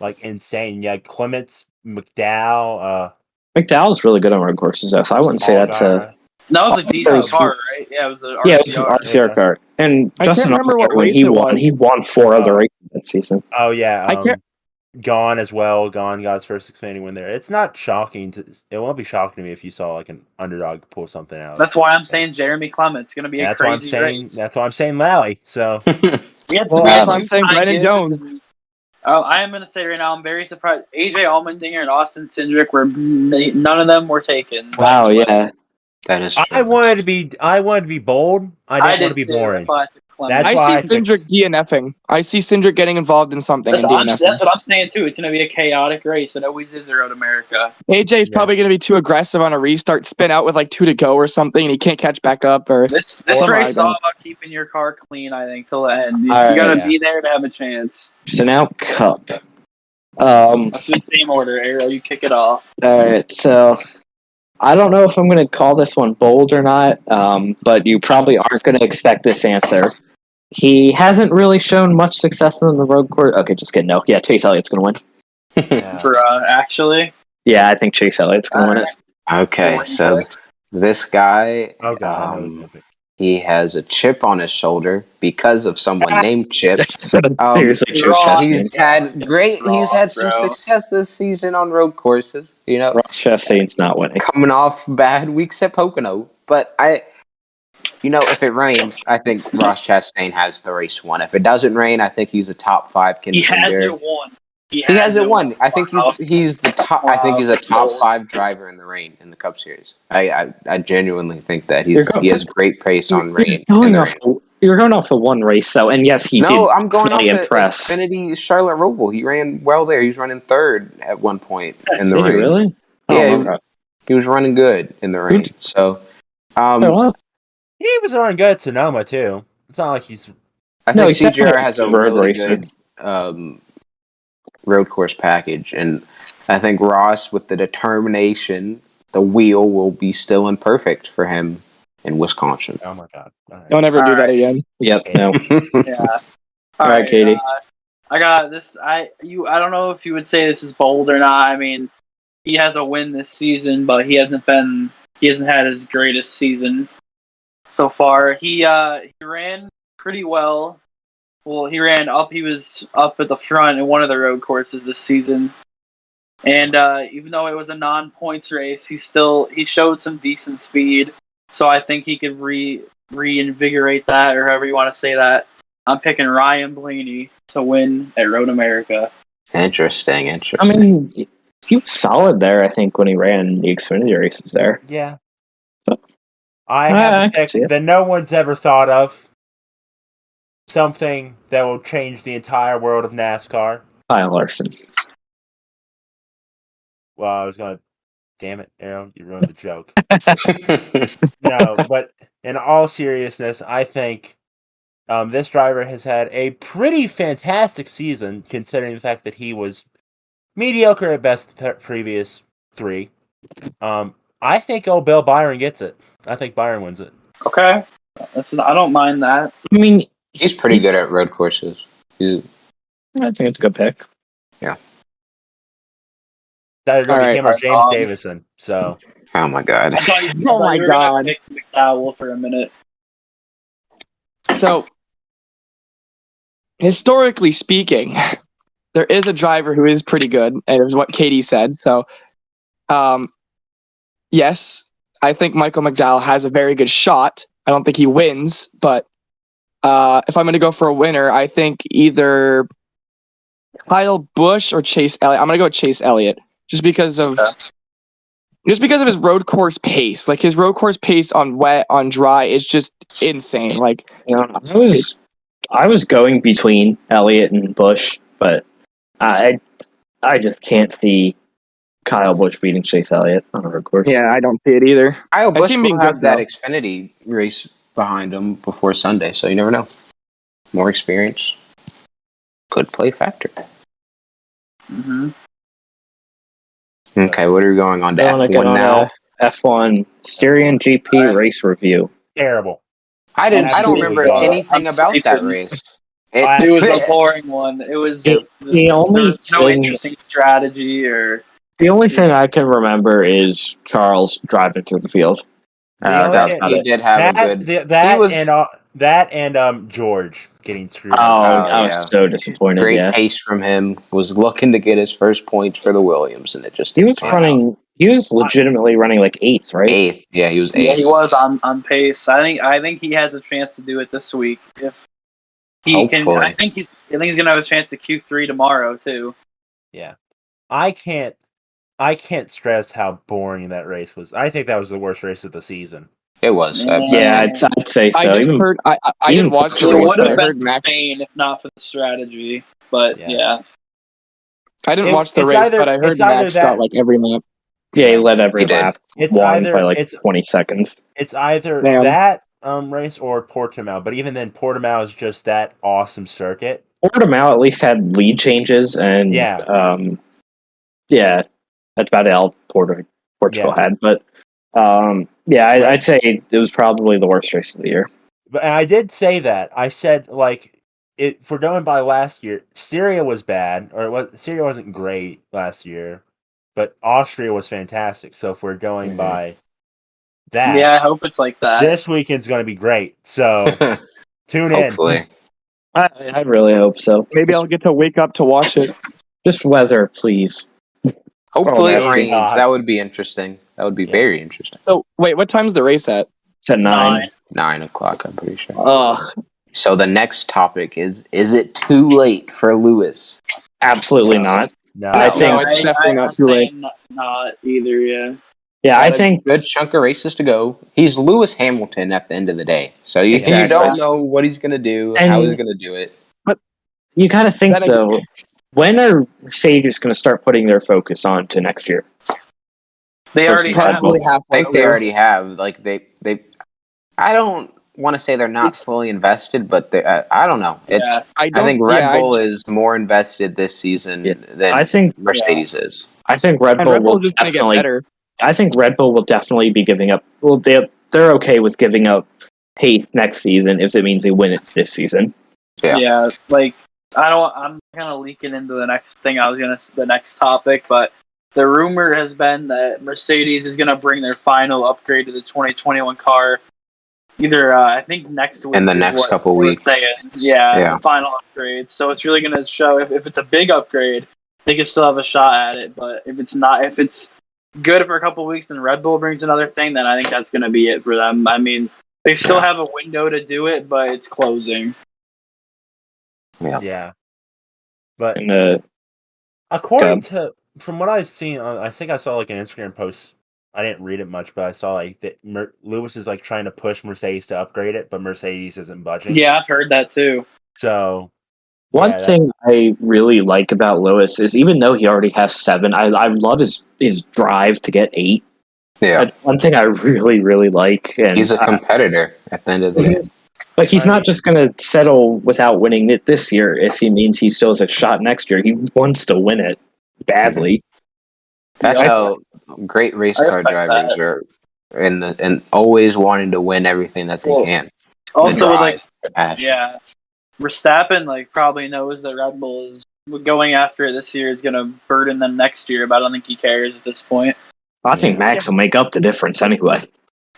like insane. Yeah, Clements, McDowell. McDowell's really good on road courses, though, so I wouldn't say that's a. That was a decent car, right? Yeah, it was an RCR. Yeah, it was an RCR car. And Justin Allgaier, when he won 4 other races that season. Oh, yeah. Gone as well. Gone got his first Xfinity win there. It's not shocking. It won't be shocking to me if you saw like an underdog pull something out. That's why I'm saying Jeremy Clements. It's going to be a crazy race. That's why I'm saying Lally. So I'm saying Brandon Jones. I am going to say right now, I'm very surprised. AJ Allmendinger and Austin Cindric none of them were taken. Wow, yeah. That is I true. wanted to be bold. I didn't want did to be too. boring. That's why I took Clemens. That's I why see Cindric DNFing. I see Cindric getting involved in something and DNFing. That's what I'm saying too. It's going to be a chaotic race. It always is around America. AJ's probably going to be too aggressive on a restart, spin out with like 2 to go or something, and he can't catch back up. Or This something race like is all that. about keeping your car clean. I think till the end. You All got to right, be there to have a chance. So now Cup. Let's do the same order. Arrow, you kick it off. All right, so I don't know if I'm going to call this one bold or not, but you probably aren't going to expect this answer. He hasn't really shown much success in the road course. Okay, just kidding. No, yeah, Chase Elliott's going to win. Yeah. For actually, Yeah, I think Chase Elliott's going to win it. Okay, so this guy, Oh god, I know this epic. he has a chip on his shoulder because of someone named Chip. Seriously, choose Ross. He's Chastain. had some bro. success this season on road courses. You know, Ross Chastain's not winning. coming off bad weeks at Pocono. But if it rains, I think Ross Chastain has the race won. If it doesn't rain, I think he's a top 5 He contender. hasn't won. He hasn't won. I think Wow. he's the top. I think he's a top 5 driver in the rain in the Cup Series. I genuinely think that he has great pace on rain. You're going off of one race, though, and yes, he did. No, I'm going off really at impress. Xfinity Charlotte Roval. He ran well there. He was running 3rd at one point in the Did he rain. really? Yeah, he was running good in the rain. So, He was running good at Sonoma too. It's not like he's. I think CGR has a really good road course package, and I think Ross, with the determination, the wheel will be still imperfect for him in Wisconsin. Oh my god! Right. Don't ever do that again. Yep. No. Yeah. All right, Katie. I got this. I don't know if you would say this is bold or not. I mean, he has a win this season, but he hasn't had his greatest season so far. He ran pretty well. Well, he ran up. He was up at the front in one of the road courses this season, and even though it was a non-points race, he showed some decent speed. So I think he could reinvigorate that, or however you want to say that. I'm picking Ryan Blaney to win at Road America. Interesting. I mean, he was solid there, I think, when he ran the Xfinity races there. Yeah. I have a pick that no one's ever thought of. Something that will change the entire world of NASCAR. Kyle Larson. Well, I was going to... Damn it, Aaron, you ruined the joke. No, but in all seriousness, I think this driver has had a pretty fantastic season, considering the fact that he was mediocre at best the previous 3. I think Bill Byron gets it. I think Byron wins it. Okay. I don't mind that. I mean, he's pretty good at road courses. I think it's a good pick. Yeah. That would be him or James Davison. So. Oh my god. Oh my god. Pick McDowell for a minute. So, historically speaking, there is a driver who is pretty good, and it was what Katie said. So, yes, I think Michael McDowell has a very good shot. I don't think he wins, but if I'm going to go for a winner, I think either Kyle Busch or Chase Elliott. I'm going to go with Chase Elliott just because of his road course pace. Like his road course pace on wet, on dry is just insane. Like I was going between Elliott and Busch, but I just can't see Kyle Busch beating Chase Elliott on a road course. Yeah, I don't see it either. Kyle Busch see him will being have good, that though. Xfinity race behind him before Sunday, so you never know. More experience could play a factor. Mm-hmm. Okay, what are we going on to F1 now? F1 Styrian GP race review. Terrible. I don't remember anything about that race. It was a boring one. It was there was no interesting strategy or. The only thing I can remember is Charles driving through the field. He did have a good. That and George getting screwed. I was so disappointed. Great pace from him. Was looking to get his first points for the Williams, and it just he was running. He was legitimately running like 8th, right? 8th, yeah, he was 8th. Yeah, he was on pace. I think he has a chance to do it this week if He can. Hopefully. I think he's gonna have a chance at Q3 tomorrow too. Yeah. I can't stress how boring that race was. I think that was the worst race of the season. It was. Yeah, I'd say so. I just heard. I even didn't watch the It race, would but I have heard been Max. Spain if not for the strategy. But yeah. I didn't watch the It's race, either- but I heard it's either Max that- got like every lap. Yeah, he led every He did. lap. It's won either- by like it's- 20 seconds. It's either Damn. that race or Portimao, but even then, Portimao is just that awesome circuit. Portimao at least had lead changes, and yeah, that's about all Portugal had. But I'd say it was probably the worst race of the year. But I did say that. I said if we're going by last year, Styria was bad, Styria wasn't great last year, but Austria was fantastic. So if we're going by that, Yeah, I hope it's like that. this weekend's going to be great. So tune in. Hopefully. I really hope so. Maybe I'll get to wake up to watch it. Just weather, please. Hopefully that's it rains. hot. That would be interesting. That would be very interesting. So wait, what time's the race at? It's at 9. 9 o'clock, I'm pretty sure. Ugh. So the next topic is it too late for Lewis? Absolutely not. No, I think- No, it's definitely not too late. Not either. Yeah. Yeah, I Got a think good chunk of races to go. He's Lewis Hamilton at the end of the day. So you Exactly. don't know what he's going to do, And- how he's going to do it. you kind of think Then so. When are Mercedes going to start putting their focus on to next year? They already Versus Red have. Bull. Probably I halfway. think they through. already have. Like they. I don't want to say they're not fully invested, but I don't know. Yeah. I think Red Bull is more invested this season Yes. than I think Mercedes is. I think Red And Bull Red will Bull's just gonna get definitely. better. I think Red Bull will definitely be giving up. Well, they're okay with giving up pace next season if it means they win it this season. Yeah. Like I'm kind of leaking into the next thing. The next topic, but the rumor has been that Mercedes is gonna bring their final upgrade to the 2021 car. Either I think next week In the is next what couple we're weeks. saying. Yeah, Yeah. the final upgrade. So it's really gonna show if it's a big upgrade, they can still have a shot at it. But if it's good for a couple weeks, then Red Bull brings another thing, then I think that's gonna be it for them. I mean, they still have a window to do it, but it's closing. Yeah. But And according to from what I've seen, I think I saw like an Instagram post. I didn't read it much, but I saw like that Lewis is like trying to push Mercedes to upgrade it, but Mercedes isn't budging. Yeah, I've heard that too. So one thing I really like about Lewis is even though he already has 7, I love his drive to get 8. Yeah. That's one thing I really, really like. And He's a competitor at the end of the day. But he's not just going to settle without winning it this year if he means he still has a shot next year. He wants to win it badly. That's Yeah. how great race I car respect drivers are and always wanting to win everything that they Well, can. Also, The with, drive, the passion. yeah, Verstappen probably knows that Red Bull is going after it this year is going to burden them next year, but I don't think he cares at this point. I think Max will make up the difference anyway.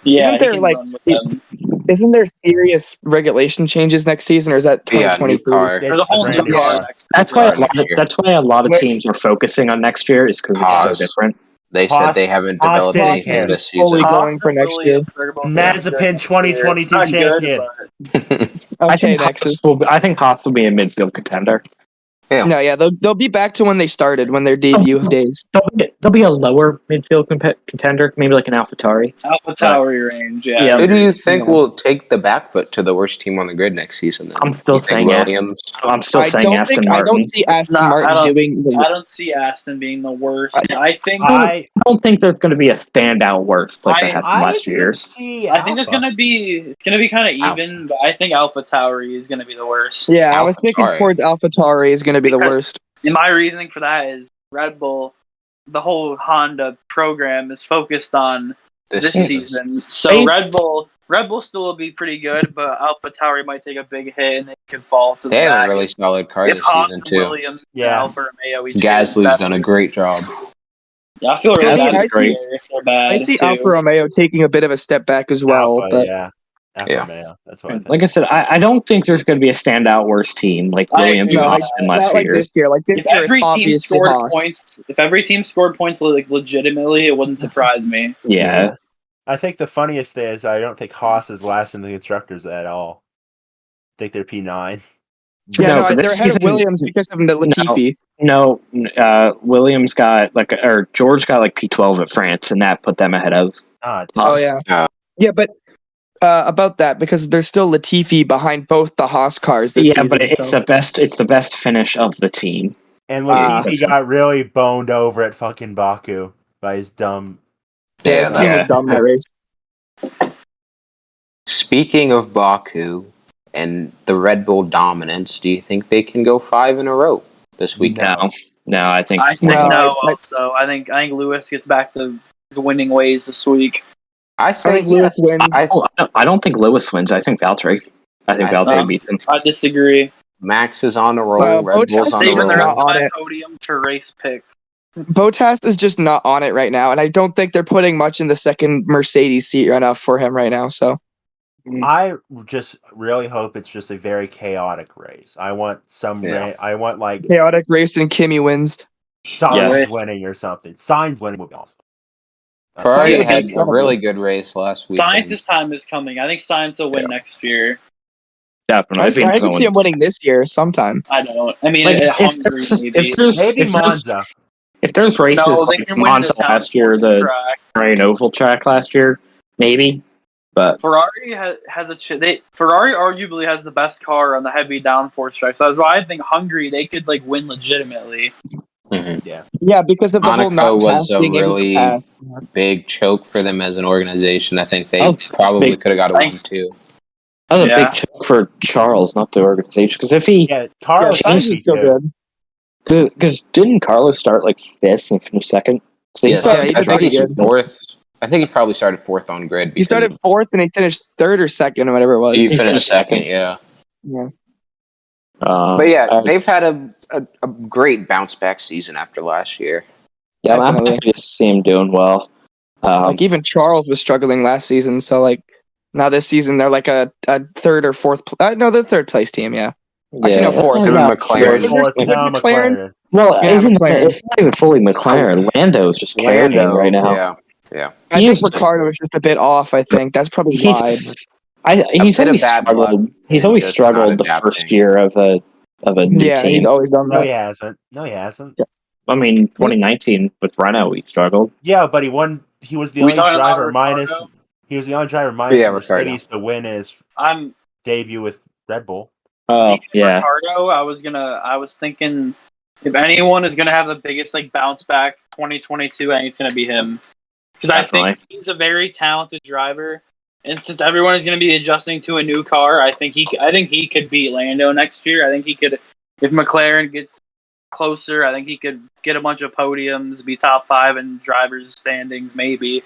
Yeah, Isn't there, he can like, run with them. Isn't there serious regulation changes next season, or is that Yeah, new 2023? car. There's a whole brand new new car. car. next That's year. why a lot of Which- teams are focusing on next year is because it's so Haas. different. They said they haven't Haas developed didn't anything care. this Fully season. going for next year. Mazepin 2022 Not good, champion. but I Okay, think Nexus. Haas will be a midfield contender. No, yeah, they'll be back to when they started, when their debut days. They'll be a lower midfield contender, maybe like an AlphaTauri. AlphaTauri range. Yeah. Yeah. Who do you think will take the back foot to the worst team on the grid next season? Then? I'm still You think saying Williams. I'm still I saying Aston I Martin. don't see Aston not- I Martin don't- doing the I don't see Aston being the worst. I think I don't think there's going to be a standout worst like there has in the last few years. See I think it's gonna be kind of even, but I think AlphaTauri is gonna be the worst. Yeah, I was thinking AlphaTauri. towards AlphaTauri is going to be the Because- worst. And my reasoning for that is Red Bull, the whole Honda program is focused on this season. So They- Red Bull still will be pretty good, but AlphaTauri might take a big hit and they could fall to the They have back. a really solid car if this Haas season and too. Williams and Yeah. Alfa Romeo each Gasly's get done a better. great job. Yeah, I feel really Gasly's bad great. if they're bad. I see too. Alfa Romeo taking a bit of a step back as well, Alpha, but yeah. Alfa Yeah. Romeo. That's what I think. Like I said, I don't think there's going to be a standout worst team like I Williams agree. and No, Haas in the last not few like years. this year. Like this If year, it's every team obviously scored Haas. points, legitimately, it wouldn't surprise me. Yeah. I think the funniest thing is I don't think Haas is last in the constructors at all. I think they're P9. Yeah, No, no, for they're this ahead of season, Williams because of the Latifi. No, Williams got or George got like P12 at France, and that put them ahead of damn. Oh Haas. yeah, yeah, but about that because there's still Latifi behind both the Haas cars this Yeah, season. but it's so. the best. It's the best finish of the team. And Ah. Latifi got really boned over at fucking Baku by his dumb. Yeah, his team was dumb that race. Speaking of Baku and the Red Bull dominance, do you think they can go 5 in a row this weekend? No, I think I think No, no. I- Also, I think Lewis gets back to his winning ways this week. I say think Lewis yes. wins. I don't think Lewis wins. I think Valtteri. I think Valtteri beats him. I disagree. Max is on a roll. Red Bull's on a Saving the roll. rest not of on my it. podium to race pick. Bottas is just not on it right now, and I don't think they're putting much in the second Mercedes seat enough for him right now. So I just really hope it's just a very chaotic race. I want some. I want like chaotic race and Kimi wins. Sainz winning or something. Sainz winning would be awesome. Ferrari would be had a incredible. really good race last week. Science's time is coming. I think Science will win next year. Definitely. I can see him winning this year sometime. I don't. I mean, Like, at Hungary, Maybe Monza. If there's races No, they like can win Monza the last year, the track. Ryan Oval track last year, maybe. But Ferrari has Ferrari arguably has the best car on the heavy downforce track. So that's why I think Hungary they could like win legitimately. Mm-hmm. Yeah, because of the whole Monaco not was a being able to really pass. big choke for them as an organization. I think they probably could have got a 1-2. That was a big choke for Charles, not the organization. Because if he Carlos Sainz is still good. Because didn't Carlos start like 5th and finish 2nd? So Yes, he I think he's good. 4th. I think he probably started 4th on grid. He started 4th and he finished 3rd or 2nd or whatever it was. He finished 2nd, yeah. Yeah. But yeah, they've had a great bounce back season after last year. Yeah, I'm happy to see him doing well. Like even Charles was struggling last season, so like now this season they're like a 3rd or 4th. No, they're 3rd place team. Yeah. Actually, no, 4th. McLaren. Well, McLaren. it's not even fully McLaren. Lando's just carrying right now. Yeah. I think Ricardo is just a bit off. I think that's probably why. He's always struggled. He's always struggled the first year of a new team. He's always done that. No, he hasn't. Yeah. I mean, 2019 with Renault, he struggled. Yeah, but he won. He was the only driver minus. He was the only driver minus Mercedes to win his debut with Red Bull. Oh yeah, Ricardo. I was thinking if anyone is gonna have the biggest like bounce back 2022, I think it's gonna be him because I think he's a very talented driver, and since everyone is gonna be adjusting to a new car, I think he could beat Lando next year. I think he could if McLaren gets closer. I think he could get a bunch of podiums, be top 5 in drivers' standings, maybe.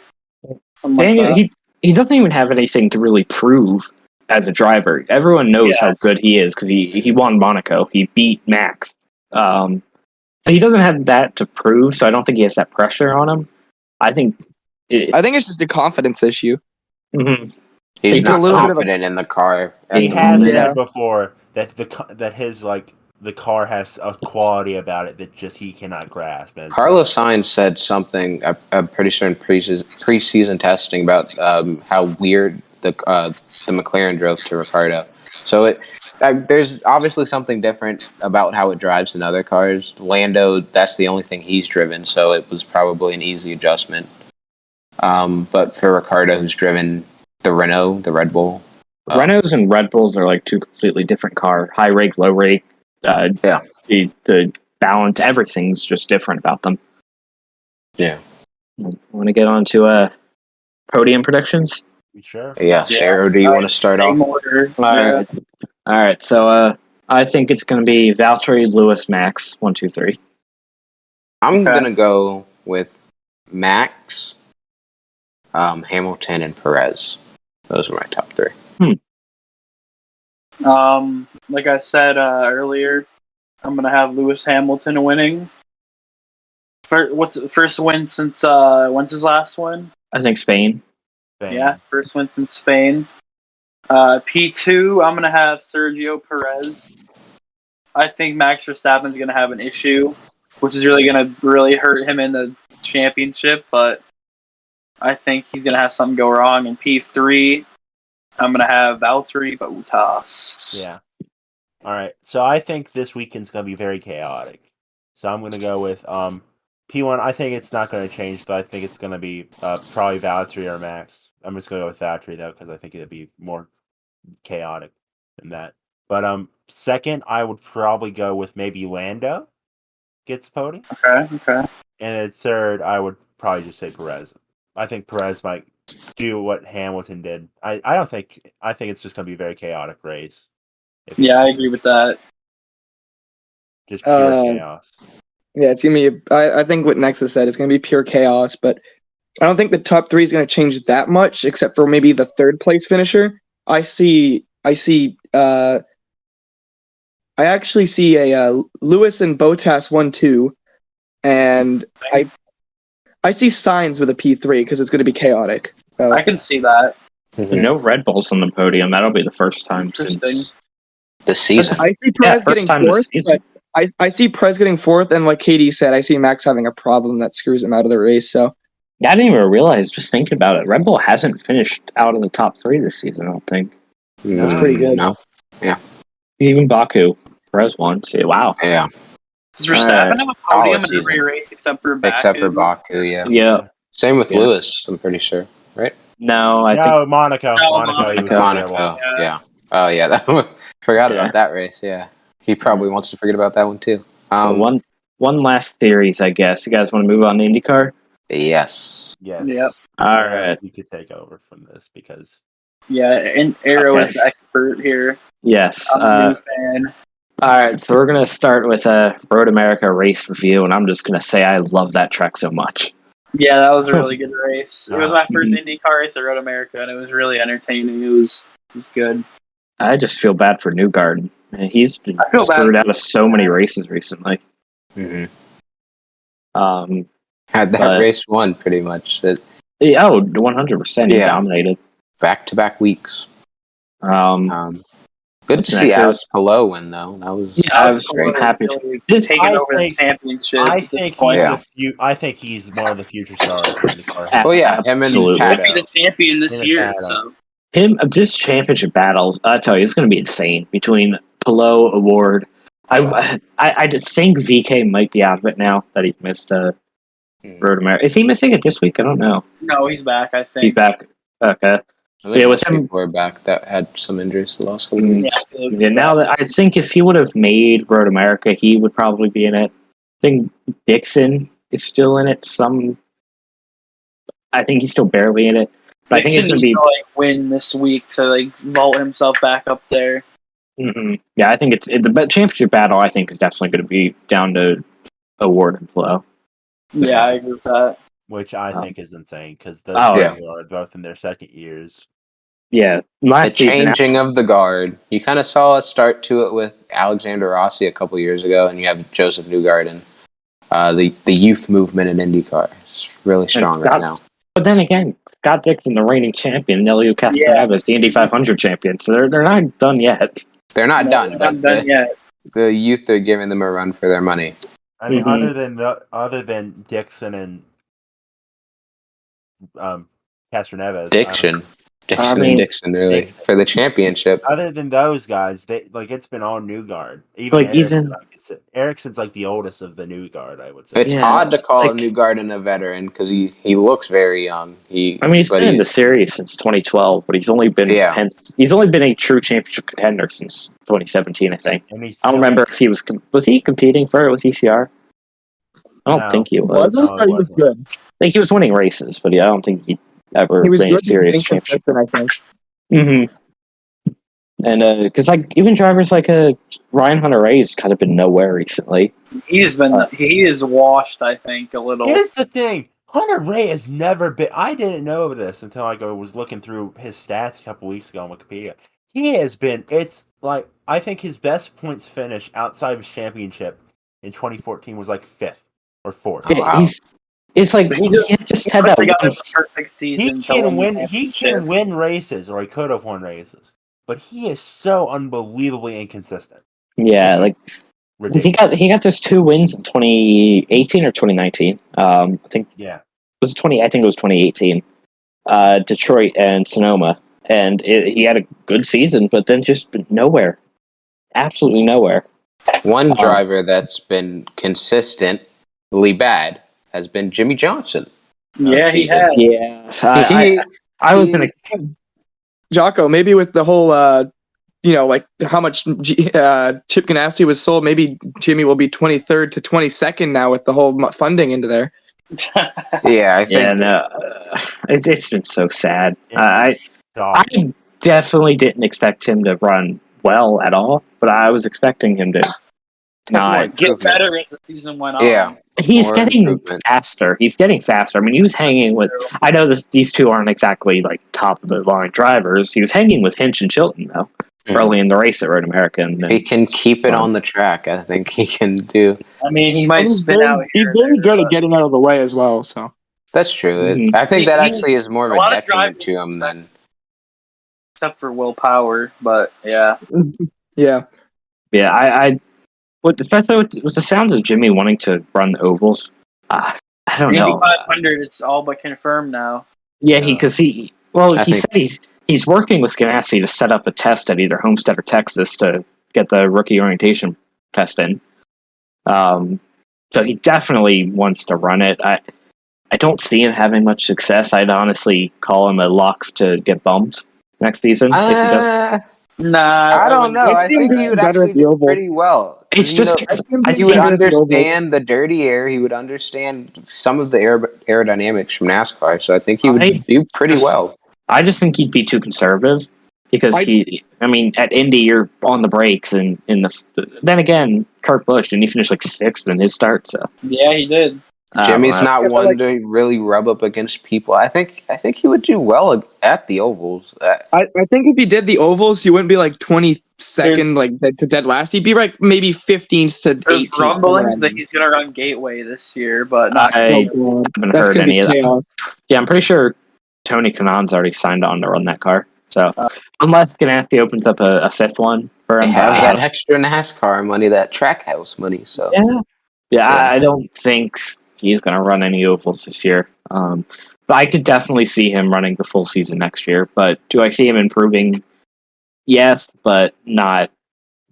He doesn't even have anything to really prove as a driver. Everyone knows how good he is because he won Monaco. He beat Max. So he doesn't have that to prove. So I don't think he has that pressure on him. I think it's just a confidence issue. Mm-hmm. He's not confident in the car. He has said before that the car has a quality about it that just he cannot grasp. And Carlos Sainz said something, I'm pretty sure in preseason testing about how weird the McLaren drove to Ricciardo. So there's obviously something different about how it drives than other cars. Lando, that's the only thing he's driven, so it was probably an easy adjustment. But for Ricciardo, who's driven the Renault, the Red Bull. Renaults and Red Bulls are like 2 completely different cars. High rake, low rake. The balance, everything's just different about them. Yeah. Want to get on to podium predictions? Sure. Yeah. Sarah, do you want to start off? All right. So I think it's going to be Valtteri, Lewis, Max. 1, 2, 3. I'm going to go with Max, Hamilton, and Perez. Those are my top 3. Like I said earlier, I'm gonna have Lewis Hamilton winning. What's the first win since when's his last win? I think Spain. Yeah, first win since Spain. P2, I'm gonna have Sergio Perez. I think Max Verstappen's gonna have an issue, which is really gonna hurt him in the championship. But I think he's gonna have something go wrong. And P3, I'm gonna have Valtteri Bottas. Yeah. All right. So I think this weekend's going to be very chaotic. So I'm going to go with P1. I think it's not going to change, though. I think it's going to be probably Valtteri or Max. I'm just going to go with Valtteri, though, because I think it'd be more chaotic than that. But second, I would probably go with maybe Lando gets the podium. Okay. And then third, I would probably just say Perez. I think Perez might do what Hamilton did. I think it's just going to be a very chaotic race. Yeah, I agree with that. Just pure chaos. Yeah, it's gonna be. I think what Nexus said is gonna be pure chaos, but I don't think the top three is gonna change that much, except for maybe the third place finisher. I actually see a Lewis and Bottas 1-2, and I see Signs with a P3 because it's gonna be chaotic. So. I can see that. Mm-hmm. No Red Bulls on the podium. That'll be the first time since the season. I see Perez getting fourth, but I see Perez getting fourth, and like Katie said, I see Max having a problem that screws him out of the race. So I didn't even realize, just thinking about it, Red Bull hasn't finished out of the top three this season, I don't think. That's pretty good. No. Yeah. Even Baku, Perez won. See, wow. Yeah. Does Verstappen have a podium in every race except for Baku? Except for Baku, yeah. Yeah. Same with Lewis, I'm pretty sure, right? No, I think Monaco. Monaco. Yeah. Oh yeah, forgot about that race. Yeah, he probably wants to forget about that one too. One last series, I guess. You guys want to move on to IndyCar? Yes. Yep. All right. You could take over from this because. Yeah, and Arrow is the expert here. Yes. I'm a new fan. All right, so we're gonna start with a Road America race review, and I'm just gonna say I love that track so much. Yeah, that was a really good race. It was my first IndyCar race at Road America, and it was really entertaining. It was good. I just feel bad for Newgarden. He's been screwed out of so many races recently. Mm-hmm. Had that race won pretty much. 100%. He dominated. Back-to-back weeks. Good to see Alex Palou win, though. That was I was very happy. Taking over the championship. I think he's one of the future stars in the car. Oh yeah, him and Pato. Be the champion this year. So this championship battles, I tell you, it's going to be insane between Palou, Award. I just think VK might be out of it now that he missed Road America. Is he missing it this week? I don't know. No, he's back. I think he's back. Okay. With him, people are back that had some injuries the last couple of weeks. Yeah, now that I think if he would have made Road America, he would probably be in it. I think Dixon is still in it. I think he's still barely in it. But I think it's going to be win this week to vault himself back up there. Mm-hmm. Yeah, I think the championship battle. I think is definitely going to be down to Award and Flow. Yeah, I agree with that. Which I think is insane because the are both in their second years. Yeah, the changing of the guard. You kind of saw a start to it with Alexander Rossi a couple years ago, and you have Joseph Newgarden. The youth movement in IndyCar is really strong right now. But then again, Scott Dixon, the reigning champion, Elio Castroneves, the Indy 500 champion. So they're not done yet. They're not done, but yet. The youth are giving them a run for their money. I mean, other than Dixon and Castroneves, Dixon, really for the championship. Other than those guys, it's been all Newgard. Even Ericsson's the oldest of the Newgard, I would say. It's odd to call Newgarden a veteran because he looks very young. He's been in the series since 2012, but he's only been a true championship contender since 2017, I think. I don't remember if he was he competing for it with ECR. I don't think he was. He was good. He was winning races, but I don't think he ever been a serious championship. I think. Mm-hmm. And because even drivers like Ryan Hunter-Reay's kind of been nowhere recently. He is washed, I think, a little. Here's the thing: Hunter-Reay has never been. I didn't know this until I was looking through his stats a couple weeks ago on Wikipedia. He has been. It's I think his best points finish outside of his championship in 2014 was 5th or 4th. Yeah, wow. It's he just had that perfect season. He can win races, or he could have won races, but he is so unbelievably inconsistent. Yeah, ridiculous. He got those 2 wins in 2018 or 2019. I think. Yeah. It was I think it was 2018. Detroit and Sonoma, and he had a good season, but then just nowhere. absolutely nowhere. One driver that's been consistently bad has been Jimmy Johnson. Yeah, he season. has. Yeah, I was gonna. Jocko, maybe with the whole, like how much Chip Ganassi was sold, maybe Jimmy will be 23rd to 22nd now with the whole funding into there. Yeah, I think. Yeah, no, it's been so sad. I Shocking. definitely didn't expect him to run well at all, but I was expecting him to not. Get better as the season went on. Yeah. He's More getting improvement. faster. He's getting faster. I mean, he was hanging with. I know these two aren't exactly like top of the line drivers. He was hanging with Hinch and Chilton though early in the race at Road America. And He can keep it on the track. I think he can do. I mean, he might And spin out he's here. very good at getting out of the way as well. So That's true. Mhm. I think that He's- actually is more of a a lot of detriment drivers to him than. except for willpower. But yeah, yeah, especially with the sounds of Jimmy wanting to run the ovals. I don't Indy know. 500, it's all but confirmed now. Yeah, he said he's working with Ganassi to set up a test at either Homestead or Texas to get the rookie orientation test in. So he definitely wants to run it. I don't see him having much success. I'd honestly call him a lock to get bumped next season if he does. Nah, I don't know. I think he would better actually at the do oval. pretty well. It's just because He would understand the dirty air. He would understand some of the aerodynamics from NASCAR. So I think he would do pretty well. I just think he'd be too conservative because at Indy you're on the brakes, and then again, Kurt Busch didn't he finish like sixth in his start? So yeah, he did. Jimmy's not one to really rub up against people. I think he would do well at the ovals. I think if he did the ovals, he wouldn't be like 22nd, like to dead last. He'd be like maybe 15th to 18th. There's rumblings that he's going to run Gateway this year, but not. I haven't heard any of that. Yeah, I'm pretty sure Tony Kanon's already signed on to run that car. So unless Ganassi opens up a fifth one for him, they have that extra NASCAR money, that Trackhouse money. So yeah, I don't think he's going to run any ovals this year. But I could definitely see him running the full season next year. But do I see him improving? Yes, but not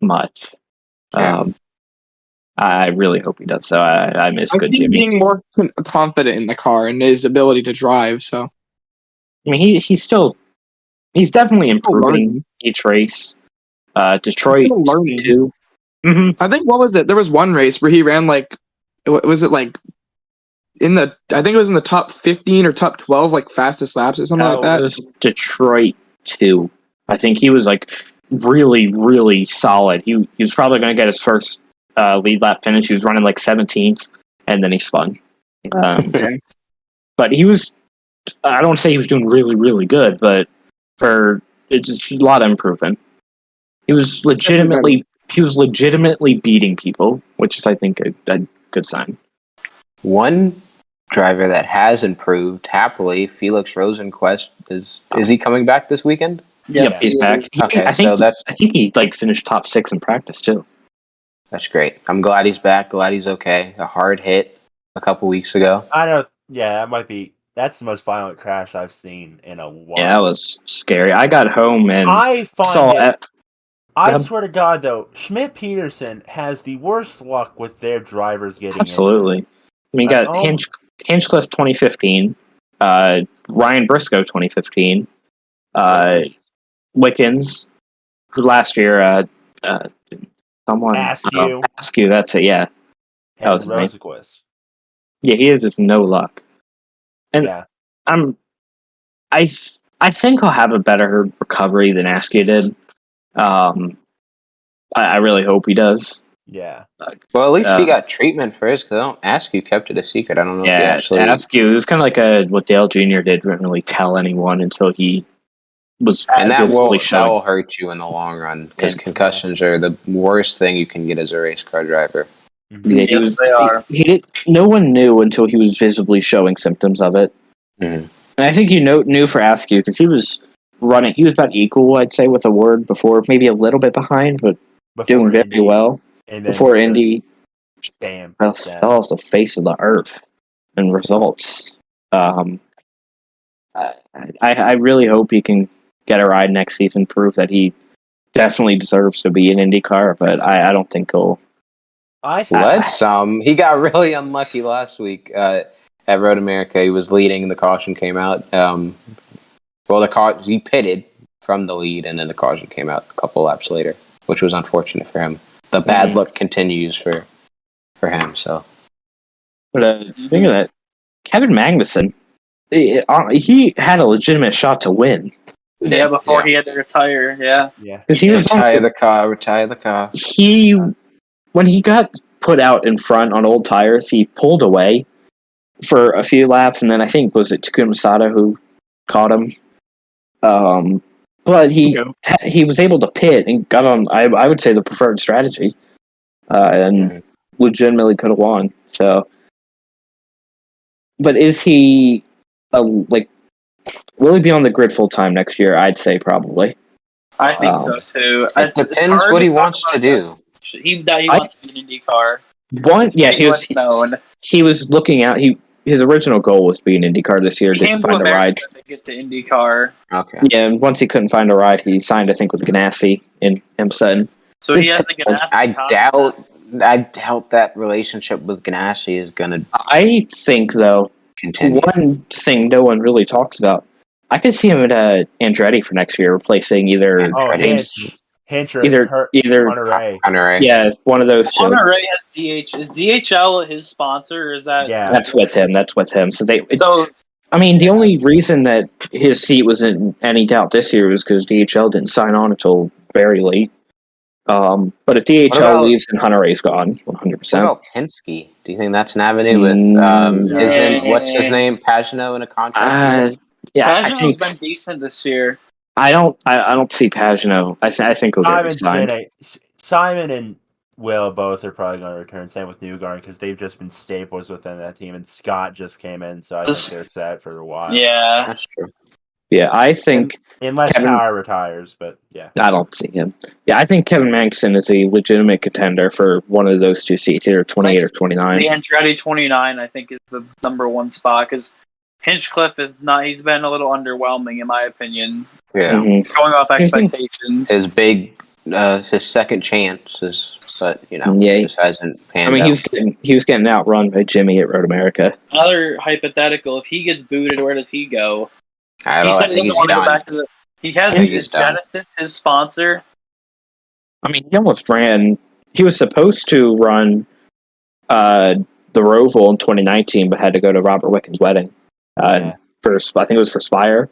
much. Yeah. I really hope he does. So I miss good Jimmy. Being more confident in the car and his ability to drive. So I mean, he's definitely improving each race. Detroit too. Mm-hmm. I think what was it? There was one race where he ran was it like I think it was in the top 15 or top 12 like fastest laps or something like that. It was Detroit 2. I think he was like really, really solid. He was probably going to get his first lead lap finish. He was running like 17th, and then he spun. But he was, I don't want to say he was doing really, really good, but it's just a lot of improvement. He was legitimately beating people, which is, I think, a good sign. One driver that has improved happily, Felix Rosenquist, is he coming back this weekend? Yep, he's back. I think he finished top 6 in practice too. That's great. I'm glad he's back. Glad he's okay. A hard hit a couple weeks ago. I know. Yeah, that's the most violent crash I've seen in a while. Yeah, that was scary. I got home and I swear to God, though, Schmidt Peterson has the worst luck with their drivers getting absolutely. injured. I mean, you got Hinchcliffe 2015, Ryan Briscoe 2015, Wickens last year. Someone Askew. That's it. Yeah, that was Rosenquist. Yeah, he has just no luck. And I think he'll have a better recovery than Askew did. I really hope he does. Yeah. Well, at least he got treatment for his, because Askew kept it a secret. I don't know if he actually... Askew, it was kind of like what Dale Jr. did, didn't really tell anyone until he was... And that will hurt you in the long run, because concussions are the worst thing you can get as a race car driver. Yeah, they are. No one knew until he was visibly showing symptoms of it. Mm-hmm. And I think knew for Askew, because he was running... He was about equal, I'd say, with a word before, maybe a little bit behind, but doing very well. Before Indy fell off the face of the earth in results. I really hope he can get a ride next season, prove that he definitely deserves to be in IndyCar, but I don't think he'll. I think He got really unlucky last week at Road America. He was leading, the caution came out. He pitted from the lead, and then the caution came out a couple laps later, which was unfortunate for him. The bad luck continues for him. So, But speaking of that, Kevin Magnussen, he had a legitimate shot to win. Yeah, before he had to retire. Yeah. Because he was retire the car. When he got put out in front on old tires, he pulled away for a few laps, and then I think was it Takuma Sato who caught him. But he was able to pit and got on. I would say the preferred strategy, and legitimately could have won. So, but is he will he be on the grid full time next year? I'd say probably. I think so too. It depends what he wants to do. He wants to be an IndyCar. He was looking out. His original goal was to be an IndyCar this year. He came to America to get to IndyCar. Okay. Yeah, and once he couldn't find a ride, he signed, I think, with Ganassi in Hempstead. So he has the Ganassi. I doubt that relationship with Ganassi is going to. I think, though, continue. One thing no one really talks about, I could see him at Andretti for next year, replacing either Hinch or Hunter-Reay. Yeah, one of those two. Hunter-Reay has DH. Is DHL his sponsor, or is that? Yeah, that's with him. So the only reason that his seat was in any doubt this year was because DHL didn't sign on until very late. But if DHL leaves, then Hunter-Reay's gone 100%. What about Penske? Do you think that's an avenue with what's his name, Pagano in a contract? Pagano's been decent this year. I don't see Pagano. I think he'll get signed. Simon and Will both are probably going to return. Same with Newgarden because they've just been staples within that team. And Scott just came in, so I think they're set for a while. Yeah, that's true. Yeah, I think unless Power retires, but yeah, I don't see him. Yeah, I think Kevin Magnussen is a legitimate contender for one of those two seats, either 28 or 29. The Andretti 29, I think, is the number one spot because Hinchcliffe is not. He's been a little underwhelming, in my opinion. Yeah, going off expectations. His his second chance is, but he just hasn't panned out. He was getting outrun by Jimmy at Road America. Another hypothetical: if he gets booted, where does he go? I don't know. I think he's done. He has his Genesis, his sponsor. I mean, he almost ran. He was supposed to run the Roval in 2019, but had to go to Robert Wicken's wedding. I think it was for Spire.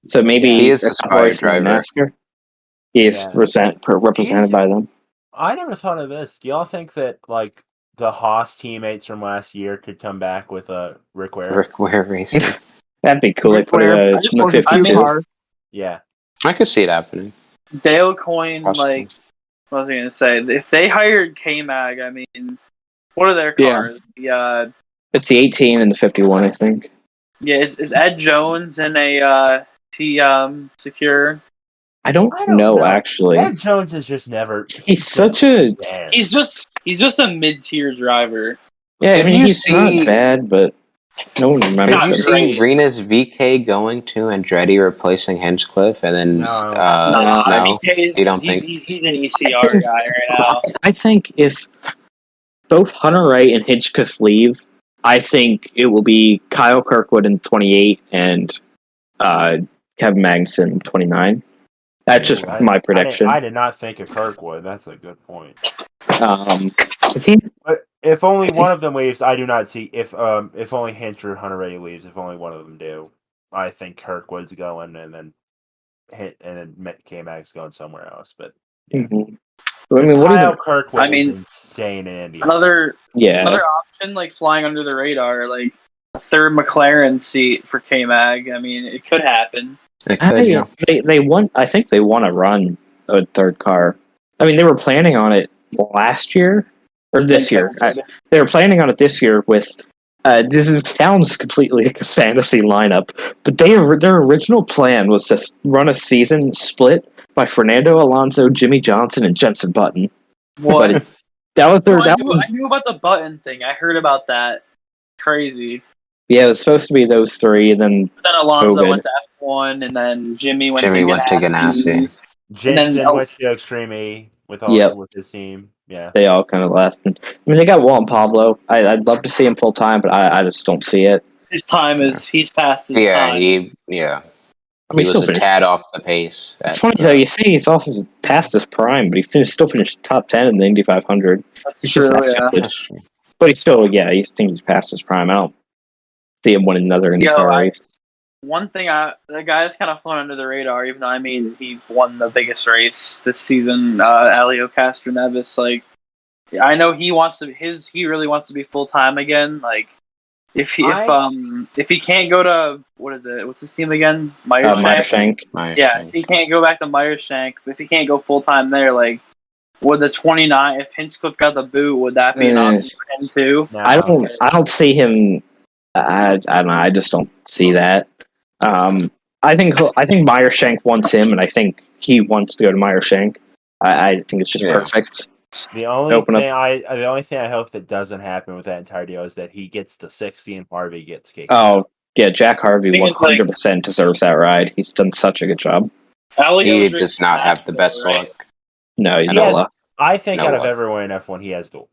So maybe he is a Spire driver. He is represented by them. I never thought of this. Do y'all think that the Haas teammates from last year could come back with Rick Ware? Rick Ware racing. That'd be cool. Put it in the 52. Yeah, I could see it happening. Dale Coyne, what was I going to say? If they hired K-Mag, I mean, what are their cars? Yeah. It's the 18 and the 51, I think. Yeah, is Ed Jones in a Secure? I don't know, actually. Ed Jones is just never. He's just a mid-tier driver. Yeah, I mean, he's not bad, but no one remembers him. Did you see Rena's VK going to Andretti replacing Hinchcliffe, and then no. You don't think he's an ECR guy right now? I think if both Hunter-Reay and Hinchcliffe leave, I think it will be Kyle Kirkwood in 28 and Kevin Magnussen in 29. That's just my prediction. I did not think of Kirkwood. That's a good point. But if only one of them leaves, I do not see. If only Hinch or Hunter-Reay leaves, if only one of them do, I think Kirkwood's going, and then K-Mag's going somewhere else. But yeah. I mean, Kyle Kirkwood is insane in Indy. Another option, flying under the radar, a third McLaren seat for K-Mag. I mean, it could happen. They want. I think they want to run a third car. I mean, they were planning on it last year or this year. They were planning on it this year with. This sounds completely like a fantasy lineup, but their original plan was to run a season split by Fernando Alonso, Jimmy Johnson, and Jenson Button. What? I knew about the Button thing. I heard about that. Crazy. Yeah, it was supposed to be those three, and then Alonso went to F1, and then Jimmy went to Ganassi. Jensen went to Extreme E with his team. Yeah, they all kind of left. I mean, they got Juan Pablo. I'd love to see him full time, but I just don't see it. His time he's past his time. He was a tad off the pace. It's funny though. You say he's past his prime, but he still finished top 10 in the Indy 500. That's true. But he's still, he's past his prime. I don't see him winning another IndyCar race. One thing, the guy that's kind of flown under the radar, even though he won the biggest race this season, Elio Castroneves. Like, I know he really wants to be full time again. Like, if he can't go to what's his team again? Meyershank. If he can't go back to Meyershank, if he can't go full time there, like, would the 29? If Hinchcliffe got the boot, would that be an option for him too? No. I don't see him. I don't know. I just don't see that. I think Meyershank wants him, and I think he wants to go to Meyershank. I think it's just perfect. The only thing I hope that doesn't happen with that entire deal is that he gets the 60 and Harvey gets kicked. Oh yeah, Jack Harvey 100% deserves that ride. He's done such a good job. He does not have the best luck. No, he doesn't. I think out of everyone in F1, he has not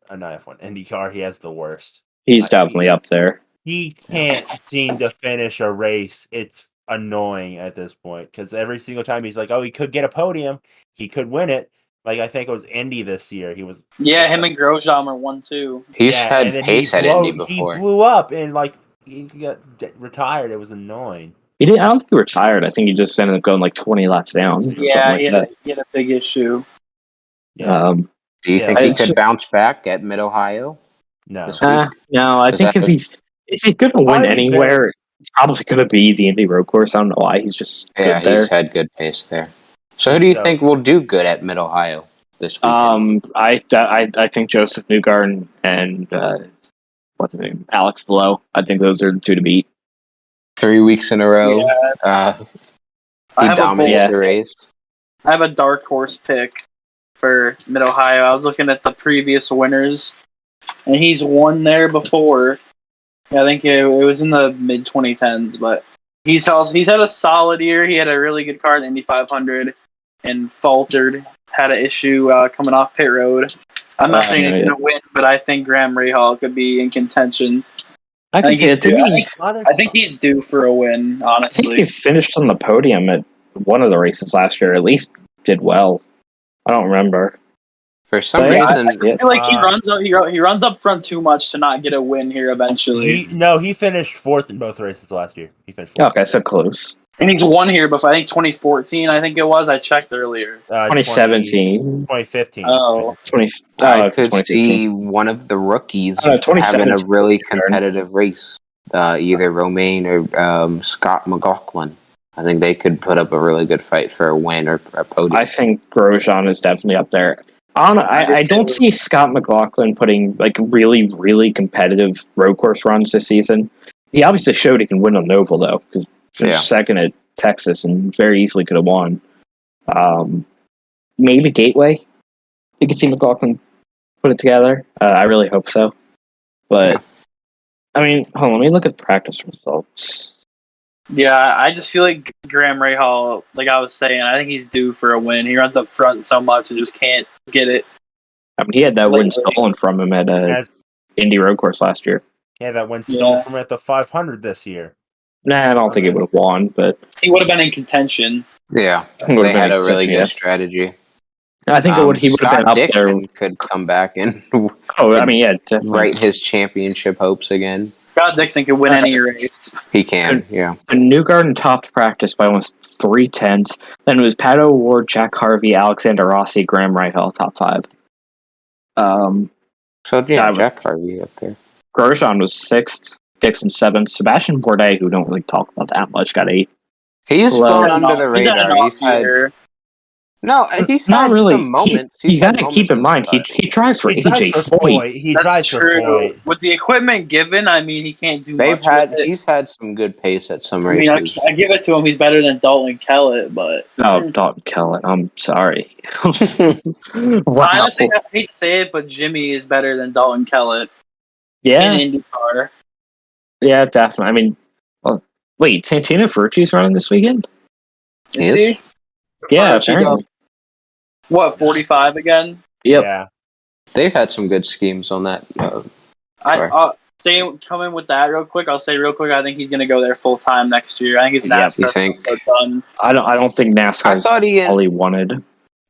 F1 IndyCar. He has the worst. He's definitely up there. He can't seem to finish a race. It's annoying at this point because every single time he's like, "Oh, he could get a podium. He could win it." Like I think it was Indy this year. He was him and Grosjean are 1-2. He's had pace at Indy before. He blew up and he got retired. It was annoying. I don't think he retired. I think he just ended up going like 20 laps down. Yeah, he had a big issue. Yeah. Do you think he could bounce back at Mid Ohio? No. No, I think if he's going to win anywhere, it's probably going to be the Indy Road Course. I don't know why. He's just good there. He's had good pace there. So who do you think will do good at Mid Ohio this weekend? I think Joseph Newgarden and what's his name, Alex Blow. I think those are the two to beat. 3 weeks in a row. He dominates the race. I have a dark horse pick for Mid Ohio. I was looking at the previous winners, and he's won there before. I think it was in the mid 2010s, but he's had a solid year. He had a really good car in the Indy 500 and faltered, had an issue coming off pit road. I'm not saying he's going to win, but I think Graham Rahal could be in contention. I think he's due for a win, honestly. I think he finished on the podium at one of the races last year, at least did well. I don't remember. For some reason, I feel like he runs up front too much to not get a win here eventually. He finished fourth in both races last year. He finished fourth. Okay, so close. And he's won here before. I think 2014. I think it was. I checked earlier. 2017, 2015. Oh, 20. I could see one of the rookies having a really competitive race. Either Romain or Scott McLaughlin. I think they could put up a really good fight for a win or a podium. I think Grosjean is definitely up there. I don't see Scott McLaughlin putting like really, really competitive road course runs this season. He obviously showed he can win on Oval though, because finished second at Texas and very easily could have won. Maybe Gateway. You could see McLaughlin put it together. I really hope so. But I mean, hold on, let me look at practice results. Yeah, I just feel like Graham Rahal, like I was saying, I think he's due for a win. He runs up front so much and just can't get it. I mean, he had that win stolen from him at Indy Road Course last year. Yeah, that win stolen from him at the 500 this year. Nah, I don't think he would have won, but he would have been in contention. Yeah, they had a really good strategy. I think he would have been up there. Could come back and right his championship hopes again. Scott Dixon could win any race. He can, yeah. And Newgarden topped practice by almost 3/10. Then it was Pato O'Ward, Jack Harvey, Alexander Rossi, Graham Rahal, top 5. Jack Harvey up there. Grosjean was 6th, Dixon 7th. Sebastian Bourdais, who don't really talk about that much, got 8th. He's flown under the radar. He's not had really. Some moments. You got to keep in mind, he drives for AJ Foyt. He drives for Foyt. With the equipment given, I mean, he can't do much with it. He's had some good pace at some races. I give it to him. He's better than Dalton Kellett, but... No, Dalton Kellett. I'm sorry. Honestly, I hate to say it, but Jimmy is better than Dalton Kellett in IndyCar. Yeah, definitely. I mean, wait, Santino Ferrucci's running this weekend? Is he? Yeah, apparently. What, 45 again? Yep. Yeah. They've had some good schemes on that. Sorry. Coming with that real quick. I'll say real quick. I think he's going to go there full time next year. I think his Yeah, NASCAR you think? stuff's done. I don't think NASCAR's I thought all he wanted.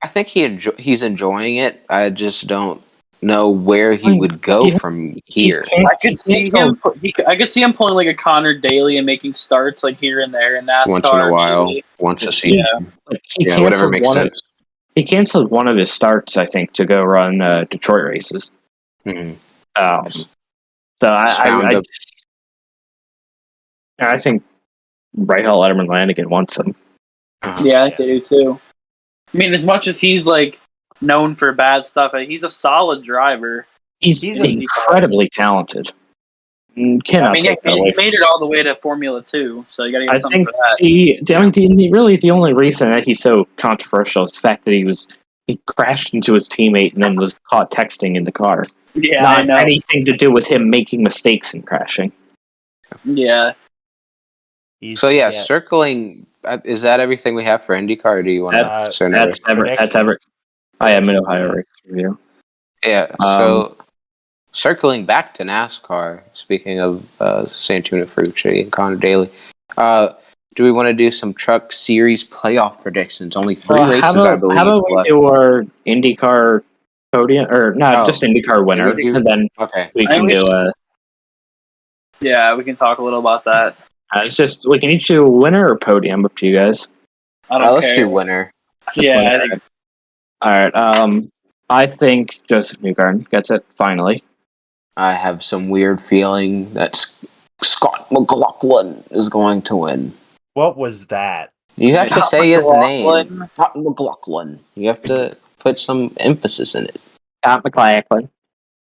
I think he's enjoying it. I just don't know where he would go he- from here. I could see him. I could see him pulling like a Connor Daly and making starts like here and there in NASCAR. Once in a while, maybe. once a season. Yeah. Whatever makes sense. He canceled one of his starts, I think, to go run Detroit races. Mm-hmm. So I think Rahal Letterman Lanigan wants him. Yeah, I think they do too. I mean, as much as he's like known for bad stuff, he's a solid driver. He's incredibly talented. Cannot take that he away. made it all the way to Formula 2, so you got to get something for that. The only reason that he's so controversial is the fact that he crashed into his teammate and then was caught texting in the car. Yeah, Not I know. anything to do with him making mistakes and crashing. Yeah. So circling. Is that everything we have for IndyCar? Or do you want to? That's Everett. I am an Ohio race review. Yeah. So circling back to NASCAR. Speaking of Santino Ferrucci and Connor Daly, do we want to do some Truck Series playoff predictions? Only 3 races, I believe. How about we do our IndyCar podium, or not just IndyCar winner, and then we can do Yeah, we can talk a little about that. it's just we can each do a winner or podium, up to you guys. I don't care. Let's do winner. Yeah. I think... All right. I think Joseph Newgarden gets it finally. I have some weird feeling that Scott McLaughlin is going to win. What was that? You have to say his name. Scott McLaughlin. You have to put some emphasis in it. Scott McLaughlin.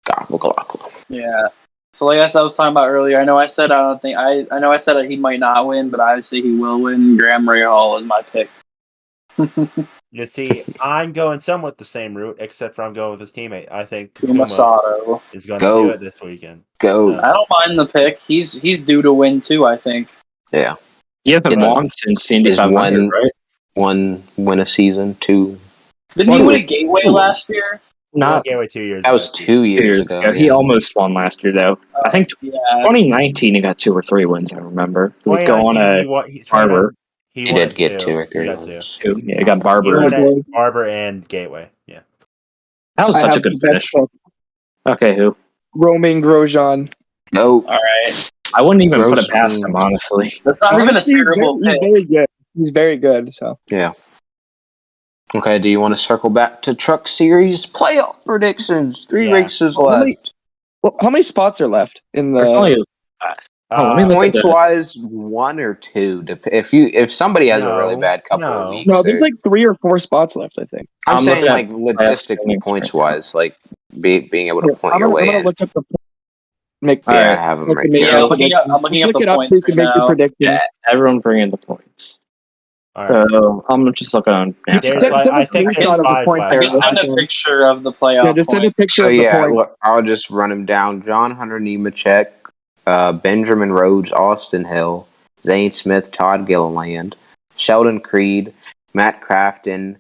Scott McLaughlin. Yeah. So like I was talking about earlier, I know I said that he might not win, but obviously he will win. Graham Rahal is my pick. You see, I'm going somewhat the same route, except for I'm going with his teammate. I think Takuma Sato is going to do it this weekend. Go. I don't mind the pick. He's due to win too, I think. Yeah. You haven't won since Indy 500, right? 1 win a season, 2. Didn't he win a Gateway last year? Not Gateway 2 years. That was 2 years ago. He almost won last year, though. I think 2019 he got 2 or 3 wins. I remember. He would go on a Barber. He did get 2 or 3 wins. Yeah, he got Barber. Barber and Gateway. Yeah. That was such a good finish. Okay, who? Romain Grosjean. No. All right. I wouldn't even put it past him, honestly. That's not even a terrible pick. He's very good. He's very good. So yeah. Okay. Do you want to circle back to Truck Series playoff predictions? 3 races left. How many spots are left in the? There's only points wise, 1 or 2. If somebody has a really bad couple of weeks, there's like 3 or 4 spots left. I think. I'm saying like logistically, points wise, like being able to point your way in. I'm gonna look up the. I have them right here. I'm looking up the points. So you can make your predictions. Yeah, everyone bring in the points. All right. So I'm just looking on NASCAR. I think there's 5 left. Just send a picture of the playoff. Yeah, just send a picture of the points. I'll just run them down. John Hunter Nemechek, Benjamin Rhodes, Austin Hill, Zane Smith, Todd Gilliland, Sheldon Creed, Matt Crafton,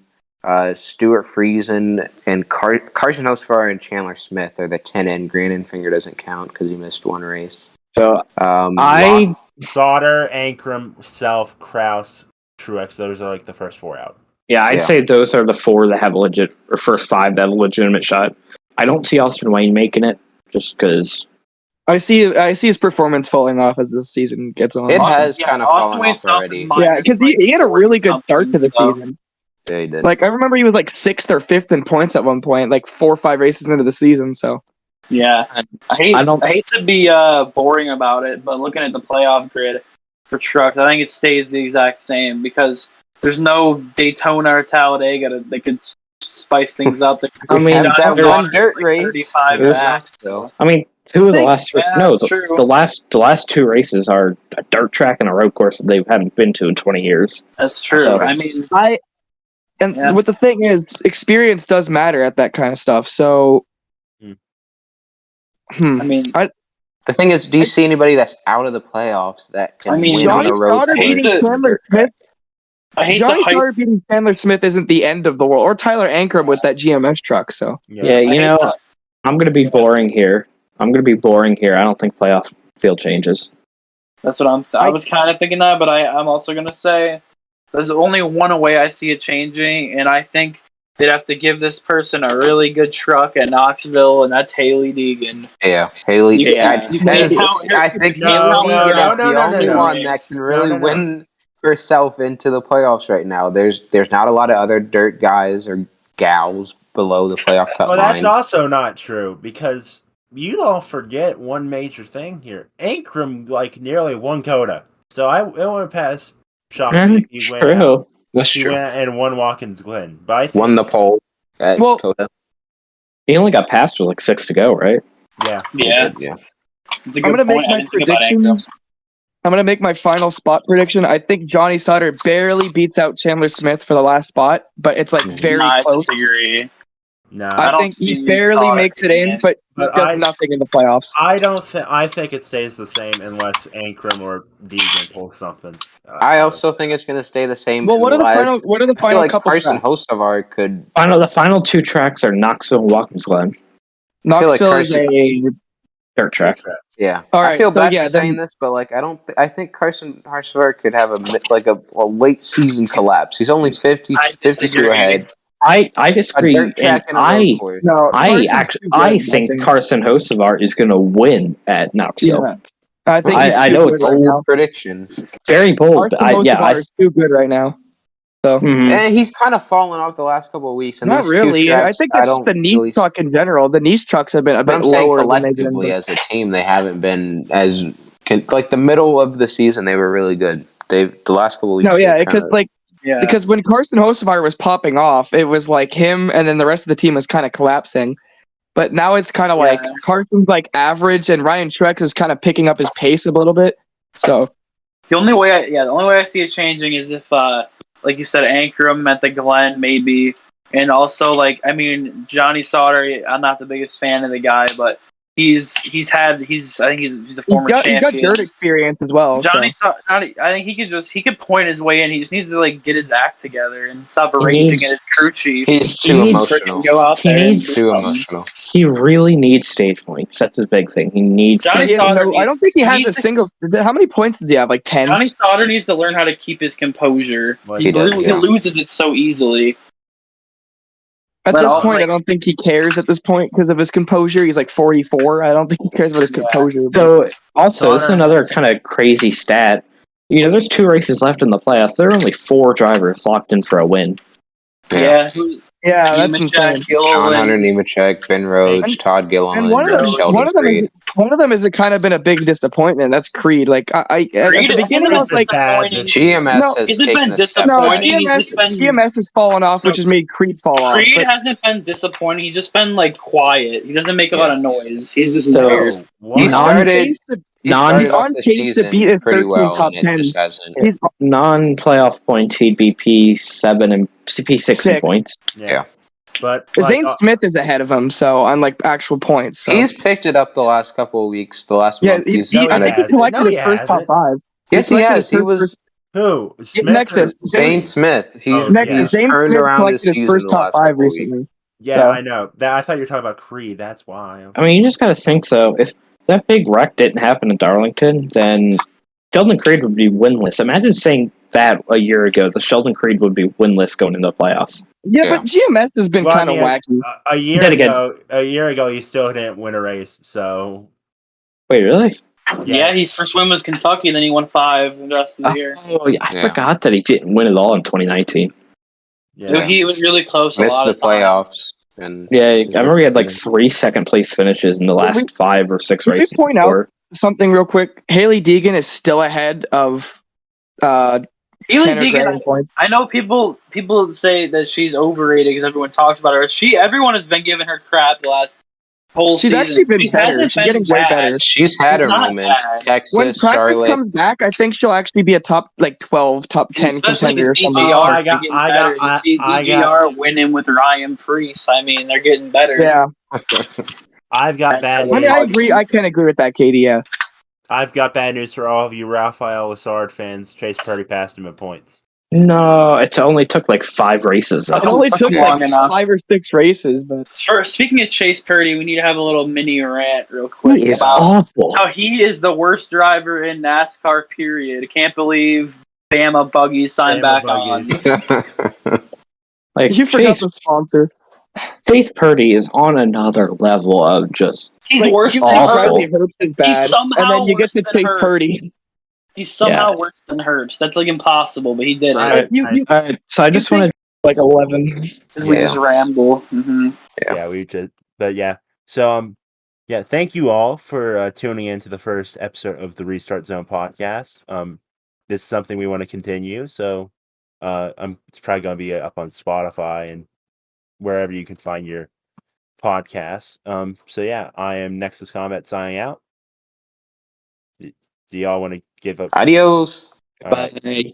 Stuart Friesen, and Carson Hocevar and Chandler Smith are the 10 in. Grandin Finger doesn't count because he missed 1 race. So Sauter, Ankrum, Self, Kraus, Truex. Those are like the first 4 out. Yeah, I'd say those are the 4 that have or first 5 that have a legitimate shot. I don't see Austin Wayne making it just because. I see his performance falling off as the season gets on. It has kind of fallen off already. Yeah, because he had a really good start to the season. Yeah, he did. Like I remember he was like 6th or 5th in points at one point, like 4 or 5 races into the season. So yeah, I hate to be boring about it, but looking at the playoff grid for trucks, I think it stays the exact same because there's no Daytona or Talladega that could spice things up. I mean, that one dirt race. I mean, 2 of the last 3. No, the last 2 races are a dirt track and a road course that they haven't been to in 20 years. That's true. So, I mean, what the thing is, experience does matter at that kind of stuff. So, I mean, the thing is, do you see anybody that's out of the playoffs that can win on a road course? I hate Johnny the hype. Sauter beating Chandler Smith isn't the end of the world, or Tyler Ankrum with that GMS truck. So Yeah, you know, I'm going to be boring here. I don't think playoff field changes. That's what I was kind of thinking that, but I'm also going to say there's only one way I see it changing, and I think they'd have to give this person a really good truck at Knoxville, and that's Haley Deegan. Yeah, Haley. You Yeah. can't- you can't count her- I think you can't Haley count her Deegan out is the in only the one that race. can really No. win herself into the playoffs right now. There's not a lot of other dirt guys or gals below the playoff cut Well, line. that's also not true because you don't forget one major thing here. Ankrum nearly won Coda, so it wouldn't pass shock me if he went out. That's He true. went out and won Watkins Glen, but I think, Won the poll at Coda. He only got past with 6 to go, right? yeah. Yeah, Yeah. it's a I'm good gonna make point. I my didn't think about predictions. I'm gonna make my final spot prediction. I think Johnny Sauter barely beats out Chandler Smith for the last spot, but it's very I close. disagree. No, I don't think he see barely Sauter makes it getting in, it. but he But does nothing in the playoffs. I don't think. I think it stays the same unless Ankrum or Deegan pull something. I also think it's going to stay the same. Well, what are the final? What are the I feel final like couple? Carson tracks? Hocevar could. The final 2 tracks are Knoxville and Watkins Glen. Knoxville is a dirt track. Yeah, All I right, feel so bad yeah, for saying this, but I think Carson Hocevar could have a late season collapse. He's only 52 disagree. I A disagree, dirt track and and a road course. no. I think Carson Hocevar is going to win at Knoxville. Yeah, I think he's I too know good it's right now. Bold prediction. Very bold. Carson Hocevar is too good right now. So And he's kind of fallen off the last couple of weeks. And not these really. Two tracks, I think that's just the niche truck in general. The niche trucks have been a But bit I'm saying lower than they've been. collectively as a team, they haven't been as like the middle of the season. They were really good. The last couple of weeks. No, yeah, because Yeah. because when Carson Hocevar was popping off, it was like him, and then the rest of the team was kind of collapsing. But now it's kind of like Carson's average, and Ryan Truex is kind of picking up his pace a little bit. So the only way I see it changing is if, like you said, Ankrum at the Glen maybe, and also Johnny Sauter. I'm not the biggest fan of the guy, but he's a former champion. He's got dirt experience as well. Johnny Sauter, I think he could point his way in. He just needs to get his act together and stop raging at his crew chief. He's too emotional. Go out there and do too something. emotional. He really needs stage points. That's his big thing. He needs. Johnny Sauter I don't think he has a single. How many points does he have? 10. Johnny Sauter needs to learn how to keep his composure. He loses it so easily. At this point, I don't think he cares at this point because of his composure. He's 44. I don't think he cares about his composure. So, also, this is another kind of crazy stat. There's 2 races left in the playoffs. There are only 4 drivers locked in for a win. Yeah, that's insane. John Hunter Nemechek, Ben Rhodes, Todd Gilliland, and one of them has kind of been a big disappointment. That's Creed. At the beginning, I was like, GMS has taken a step back. GMS has fallen off, which has made Creed fall off. Creed hasn't been disappointing. He's just been quiet. He doesn't make a lot of noise. He's just there. He started. He's on pace to beat his 13 top 10s. Non-playoff points, he'd be P7 and P6 in points. Yeah. But Zane Smith is ahead of him, so on actual points. So. He's picked it up the last couple of weeks. The last month, I think he collected his first top 5. Yes, he has. He was who? Next is Zane Smith. He's turned around his first top 5 recently. Yeah, I know. I thought you were talking about Creed. That's why. I mean, you just gotta think though. If that big wreck didn't happen in Darlington, then Sheldon Creed would be winless. Imagine saying that a year ago. The Sheldon Creed would be winless going into the playoffs. Yeah, but GMS has been kind of wacky. A year ago, he still didn't win a race. So, wait, really? Yeah, his first win was Kentucky. Then he won 5 the rest of the year. Oh, yeah, I forgot that he didn't win it all in 2019. Yeah, he was really close. Missed the playoffs. And I remember he had 3 second place finishes in the last 5 or 6 races. Can we point out something real quick? Haley Deegan is still ahead of Haley Deegan. Points. I know people say that she's overrated because everyone talks about her. Everyone has been giving her crap the last whole season. Actually been better. She's getting way better. She's had her moments. Texas, when practice Charlotte. comes back, I think she'll actually be a top 12, top 10 contender. DGR winning with Ryan Preece. I mean, they're getting better. Yeah. I've got bad news. I mean, I agree. I can agree with that, Katie. Yeah. I've got bad news for all of you Rafael Lessard fans. Chase Purdy passed him in points. No, it only took like 5 races. It only Took took him like long enough. 5 or 6 races, but Speaking of Chase Purdy, we need to have a little mini rant real quick He is about awful. how he is the worst driver in NASCAR. Period. Can't believe Bama buggies signed Bama back buggies. Like you forgot Chase, the sponsor. Chase Purdy is on another level of just. on. He's Like, worse you than think awful. Bradley Herbst. Herbst is bad, somehow and then you get worse to than take Herbst. Purdy. He's somehow worse than Herbst. That's like impossible, but he did it. I- So I just want to. Like 11. Because we just ramble. Mm-hmm. Yeah, we just, but yeah. So, yeah, thank you all for tuning in to the first episode of the Restart Zone podcast. This is something we want to continue, so it's probably going to be up on Spotify and wherever you can find your podcasts. So yeah, I am Nexus Combat signing out. Do y'all want to give up? Adios. All right. Bye.